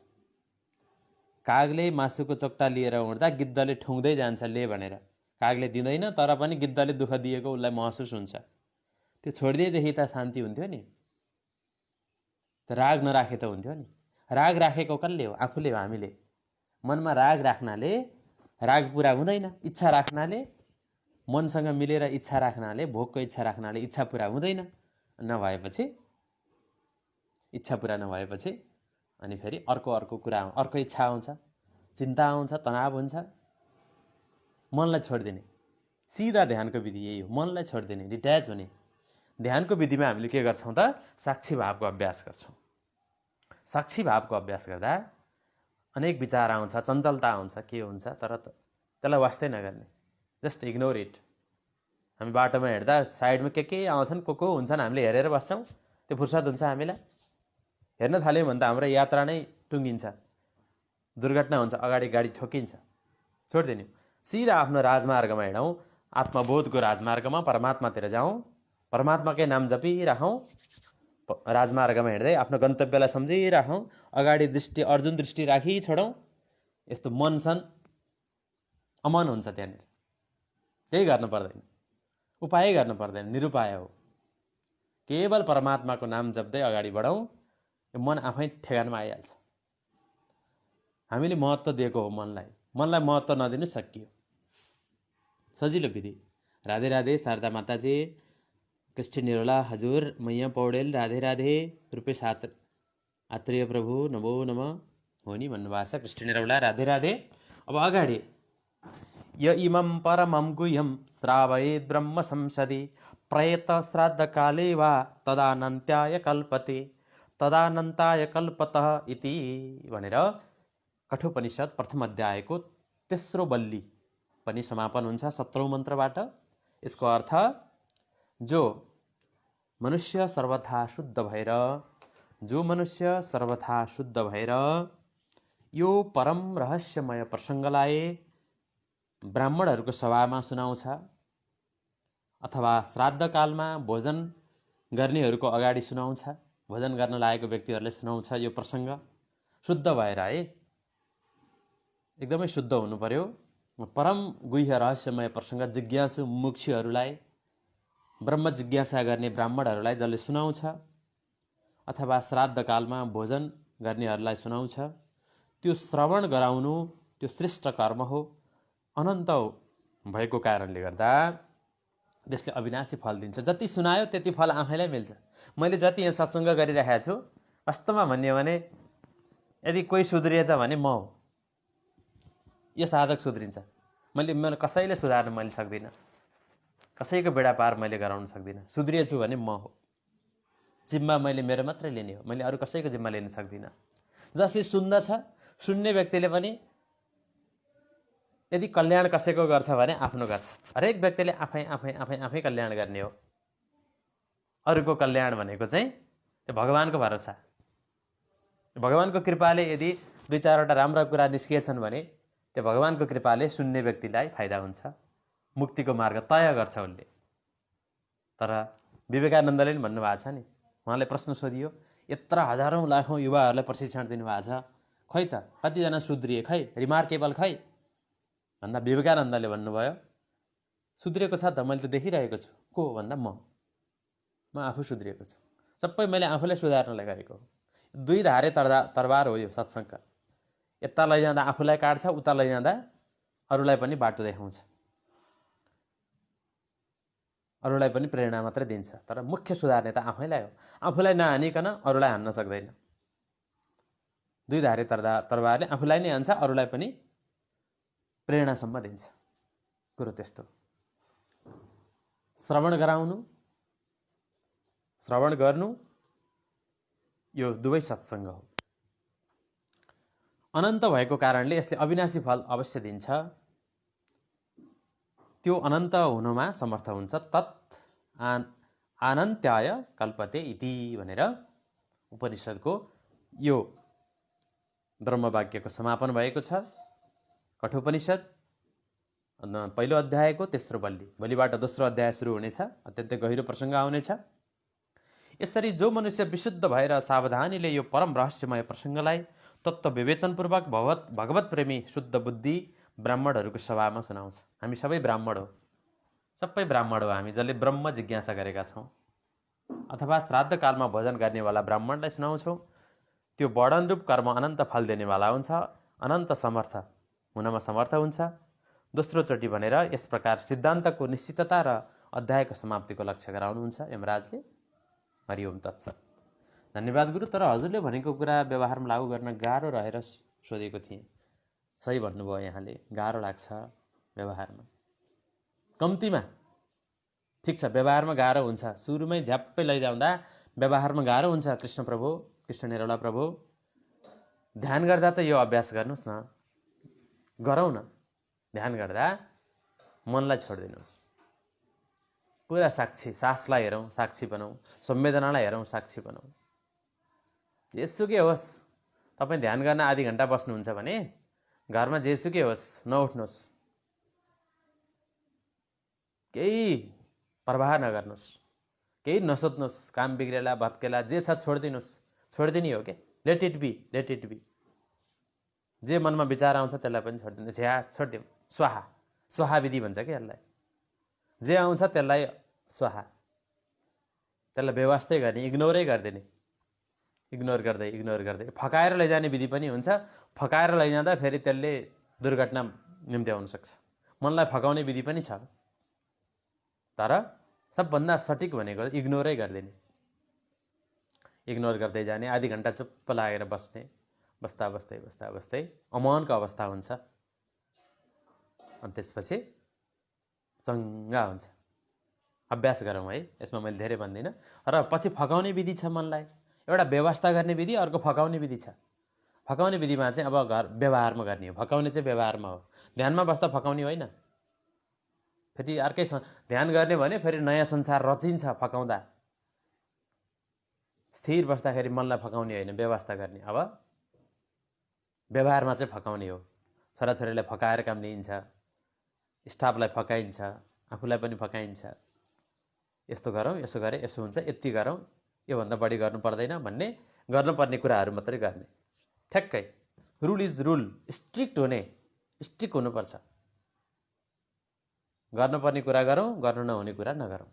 S1: कागले मासुको चोक्टा लिएर उड्दा गिद्धले ठुङ्दै जान्छ ले भनेर। कागले दिँदैन, तर पनि गिद्धले दुःख दिएको उसलाई महसुस हुन्छ। त्यो छोडिदिएदेखि त शान्ति हुन्थ्यो नि। राग नराखे त हुन्थ्यो नि। राग राखेको कसले हो? आफूले हो, हामीले। मनमा राग राख्नाले राग पुरा हुँदैन। इच्छा राख्नाले, मनसँग मिलेर इच्छा राख्नाले, भोकको इच्छा राख्नाले इच्छा पुरा हुँदैन। नभएपछि, इच्छा पुरा नभएपछि अनि फेरि अर्को कुरा, अर्को इच्छा आउँछ, चिन्ता आउँछ, तनाव हुन्छ। मनलाई छोडिदिने सिधा ध्यानको विधि यही हो। मनलाई छोडिदिने, डिट्याच हुने। ध्यानको विधिमा हामीले के गर्छौँ त? साक्षी भावको अभ्यास गर्छौँ। साक्षी भावको अभ्यास गर्दा अनेक विचार आउँछ, चञ्चलता आउँछ, के हुन्छ, तर त्यसलाई वास्तै नगर्ने। Just ignore it. हामी बाटोमा हिँड्दा साइडमा के आउँछन्, को हुन्छन्, हामीले हेरेर बस्छौँ। त्यो फुर्सद हुन्छ हामीलाई? हेर्न थाल्यौँ भने त हाम्रो यात्रा नै टुङ्गिन्छ, दुर्घटना हुन्छ, अगाडि गाडी ठोकिन्छ। छोडिदिने। सिधा आफ्नो राजमार्गमा हिँडौँ, आत्मबोधको राजमार्गमा, परमात्मातिर जाउँ, परमात्माकै नाम जपिराखौँ। राजमार्गमा हिँड्दै आफ्नो गन्तव्यलाई सम्झिराखौँ। अगाडि दृष्टि, अर्जुन दृष्टि राखी छोडौँ। यस्तो मन सन अमन हुन्छ त्यहाँनिर। केही गर्नु पर्दैन, उपाय गर्नु पर्दैन, निरुपाय हो। केवल परमात्माको नाम जप्दै अगाडि बढौँ, यो मन आफै ठेगानमा आइहाल्छ। हामीले महत्त्व दिएको हो मनलाई। मनलाई महत्त्व नदिनु, सकियो। सजिलो विधि। राधे राधे। शारदा माताजी, कृष्टि निरोला हजुर, मैया पौडेल, राधे राधे। रुपेश हात आत्रेय प्रभु नमो नम हो नि भन्नुभएको छ। कृष्ण निरौला राधे राधे। अब अगाडि य इमं परमं गुह्यं श्रावयेद् ब्रह्म संसदि प्रयत श्राद्ध काले वा तदानन्त्याय कल्पते तदानन्ताय कल्पतः इति भनेर कठोपनिषद प्रथम अध्यायको तेस्रो बल्ली पनि समापन हुन्छ 17औं मन्त्रबाट। यसको अर्थ जो मनुष्य सर्वथा शुद्ध भएर यो परम रहस्यमय प्रसङ्गलाई ब्राह्मणहरूको सभामा सुनाउँछ अथवा श्राद्धकालमा भोजन गर्नेहरूको अगाडि सुनाउँछ, भोजन गर्न लागेको व्यक्तिहरूले सुनाउँछ, यो प्रसङ्ग शुद्ध भएर है, एकदमै शुद्ध हुनु पर्यो। परम गुह्य रहस्यमय प्रसङ्ग जिज्ञासु मुमुक्षुहरूलाई, ब्रह्म जिज्ञासा गर्ने ब्राह्मणहरूलाई जसले सुनाउँछ अथवा श्राद्धकालमा भोजन गर्नेहरूलाई सुनाउँछ, त्यो श्रवण गराउनु त्यो श्रेष्ठ कर्म हो। अनन्त भएको कारणले गर्दा त्यसले अविनाशी फल दिन्छ। जति सुनायो त्यति फल आफैलाई मिल्छ। मैले जति यहाँ सत्सङ्ग गरिरहेको छु, वास्तवमा भन्यो भने यदि कोही सुध्रिएछ भने म हो। यो साधक सुध्रिन्छ। मैले कसैले सुधार्न मैले सक्दिनँ, कसैको बेडा पार मैले गराउन सक्दिनँ। सुध्रिएछु भने म हो। जिम्मा मैले मेरो मात्रै लिने हो, मैले अरू कसैको जिम्मा लिन सक्दिनँ। जसले सुन्दछ, सुन्ने व्यक्तिले पनि यदि कल्याण कसैको गर्छ भने आफ्नो गर्छ। हरेक व्यक्तिले आफै कल्याण गर्ने हो। अरूको कल्याण भनेको चाहिँ त्यो भगवानको भरोसा, भगवानको कृपाले यदि दुई चारवटा राम्रा कुरा निस्किएछन् भने त्यो भगवानको कृपाले सुन्ने व्यक्तिलाई फाइदा हुन्छ, मुक्तिको मार्ग तय गर्छ उसले। तर विवेकानन्दले पनि भन्नुभएको छ नि, उहाँले प्रश्न सोधियो, यत्र हजारौँ लाखौँ युवाहरूलाई प्रशिक्षण दिनुभएको छ, खै त कतिजना सुध्रिए, खै रिमार्केबल खै भन्दा विवेकानन्दले भन्नुभयो, सुध्रिएको छ त, मैले त देखिरहेको छु। को भन्दा म आफू सुध्रिएको छु। सबै मैले आफूलाई सुधार्नलाई गरेको हो। दुई धारे तरबार हो यो सत्सङ्ग। यता लैजाँदा आफूलाई काट्छ, उता लैजाँदा अरूलाई पनि बाटो देखाउँछ, अरूलाई पनि प्रेरणा मात्रै दिन्छ। तर मुख्य सुधार्ने त आफैलाई हो। आफूलाई नहानिकन अरूलाई हान्न सक्दैन। दुई धारे तरबारले आफूलाई नै हान्छ, अरूलाई पनि प्रेरणासम्म दिन्छ। कुरो त्यस्तो। श्रवण गराउनु, श्रवण गर्नु, यो दुवै सत्सङ्ग हो। अनन्त भएको कारणले यसले अविनाशी फल अवश्य दिन्छ। त्यो अनन्त हुनुमा समर्थ हुन्छ। तत् आनन्त्याय कल्पते इति भनेर उपनिषदको यो ब्रह्मवाक्यको समापन भएको छ। कठोपनिषद पहिलो अध्यायको तेस्रो बल्ली। भोलिबाट दोस्रो अध्याय सुरु हुनेछ। अत्यन्तै गहिरो प्रसङ्ग आउनेछ। यसरी जो मनुष्य विशुद्ध भएर सावधानीले यो परम रहस्यमय प्रसङ्गलाई तत्त्व विवेचनपूर्वक भगवत प्रेमी शुद्ध बुद्धि ब्राह्मणहरूको सभामा सुनाउँछ। हामी सबै ब्राह्मण हो, सबै ब्राह्मण हो हामी, जसले ब्रह्म जिज्ञासा गरेका छौँ। अथवा श्राद्धकालमा भोजन गर्नेवाला ब्राह्मणलाई सुनाउँछौँ। त्यो वर्णन रूप कर्म अनन्त फल दिनेवाला हुन्छ, अनन्त समर्थ हुनमा समर्थ हुन्छ। दोस्रोचोटि भनेर यस प्रकार सिद्धान्तको निश्चितता र अध्यायको समाप्तिको लक्ष्य गराउनुहुन्छ यमराजले। हरिओम तत्सत। धन्यवाद गुरु। तर हजुरले भनेको कुरा व्यवहारमा लागू गर्न गाह्रो रहेर सोधेको थिएँ। सही भन्नुभयो यहाँले, गाह्रो लाग्छ व्यवहारमा। कम्तीमा ठिक छ, व्यवहारमा गाह्रो हुन्छ, सुरुमै झ्याप्पै लैजाउँदा व्यवहारमा गाह्रो हुन्छ। कृष्ण प्रभु, कृष्ण निरौला प्रभु, ध्यान गर्दा त यो अभ्यास गर्नुहोस् न, गरौँ न। ध्यान गर्दा मनलाई छोडिदिनुहोस्, पुरा साक्षी, सासलाई हेरौँ, साक्षी बनाऊ, संवेदनालाई हेरौँ, साक्षी बनाऊ। जेसुकै होस्, तपाईँ ध्यान गर्न आधी घन्टा बस्नुहुन्छ भने घरमा जेसुकै होस् नउठ्नुहोस्, केही प्रवाह नगर्नुहोस्, केही नसोध्नुहोस्। काम बिग्रेला, भत्केला, जे छ छोडिदिनुहोस्। छोडिदिने हो के, let it be, let it be. जे मनमा विचार आउँछ त्यसलाई पनि छोडिदिनुहोस्। या छोडिदिउँ, स्वाहा, स्वाहा विधि भन्छ कि यसलाई। जे आउँछ त्यसलाई स्वाहा, त्यसलाई बेवास्तै गर्ने, इग्नोरै गरिदिने। इग्नोर गर्दै फकाएर लैजाने विधि पनि हुन्छ। फकाएर लैजाँदा फेरि त्यसले दुर्घटना निम्त्याउन सक्छ। मनलाई फकाउने विधि पनि छ, तर सबभन्दा सठिक भनेको इग्नोरै गरिदिने। इग्नोर गर्दै जाने, आधी घन्टा चुप्प लागेर बस्ने, बस्दा बस्दै अमनको अवस्था हुन्छ। अनि त्यसपछि चङ्गा हुन्छ। अभ्यास गरौँ है, यसमा मैले धेरै भन्दिनँ। र पछि फकाउने विधि छ मनलाई, एउटा व्यवस्था गर्ने विधि, अर्को फकाउने विधि छ। फकाउने विधिमा चाहिँ अब व्यवहारमा गर्ने हो, फकाउने चाहिँ व्यवहारमा हो। ध्यानमा बस्दा फकाउने होइन, फेरि अर्कै ध्यान गर्ने भने फेरि नयाँ संसार रचिन्छ फकाउँदा। स्थिर बस्दाखेरि मनलाई फकाउने होइन, व्यवस्था गर्ने। अब व्यवहारमा चाहिँ फकाउने हो। छोराछोरीलाई फकाएर काम लिइन्छ, स्टाफलाई फकाइन्छ, आफूलाई पनि फकाइन्छ। यस्तो गरौँ, यसो गरे यसो हुन्छ, यति गरौँ, योभन्दा बढी गर्नु पर्दैन भन्ने गर्नुपर्ने कुराहरू मात्रै गर्ने। ठ्याक्कै रुल इज रुल, स्ट्रिक्ट हुनुपर्छ। गर्नुपर्ने कुरा गरौँ, गर्नु नहुने कुरा नगरौँ।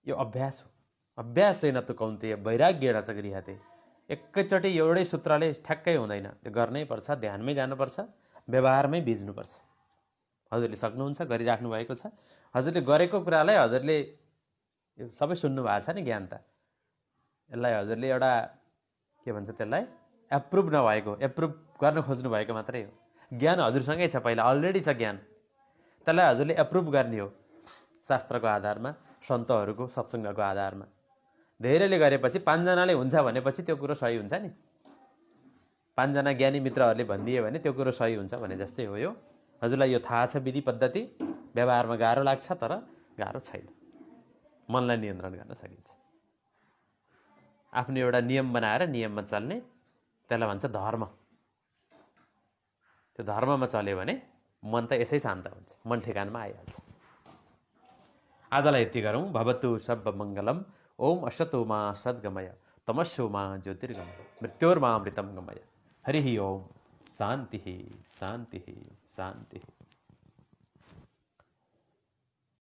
S1: यो अभ्यास हो। अभ्यास छैन त कौन्तेय वैराग्य न च गृह्यते। एकैचोटि एउटै सूत्रले ठ्याक्कै हुँदैन, त्यो गर्नै पर्छ, ध्यानमै जानुपर्छ, व्यवहारमै भिज्नुपर्छ। हजुरले सक्नुहुन्छ, गरिराख्नु भएको छ। हजुरले गरेको कुरालाई हजुरले सबै सुन्नु भएको छ नि, ज्ञान त। यसलाई हजुरले एउटा के भन्छ त्यसलाई, एप्रुभ नभएको, एप्रुभ गर्न खोज्नु भएको मात्रै हो। ज्ञान हजुरसँगै छ, पहिला अलरेडी छ ज्ञान, त्यसलाई हजुरले एप्रुभ गर्ने हो शास्त्रको आधारमा, सन्तहरूको सत्सङ्गको आधारमा। धेरैले गरेपछि 5 जनाले हुन्छ भनेपछि त्यो कुरो सही हुन्छ नि। 5 जना ज्ञानी मित्रहरूले भनिदिए भने त्यो कुरो सही हुन्छ भने जस्तै हो यो। हजुरलाई यो थाहा छ विधि पद्धति, व्यवहारमा गाह्रो लाग्छ तर गाह्रो छैन, मनलाई नियन्त्रण गर्न सकिन्छ। आफ्नो एउटा नियम बनाएर नियममा चल्ने, त्यसलाई भन्छ धर्म। त्यो धर्ममा चल्यो भने मन त यसै शान्त हुन्छ, मन ठेगानमा आइहाल्छ। आजलाई यति गरौँ। भवतु सब मङ्गलम। ओम असतो मा सद्गमय, तमस्यो मा ज्योतिर्गमय, मृत्योर्मा अमृतम गमय। हरि ओम। शान्ति शान्ति शान्ति।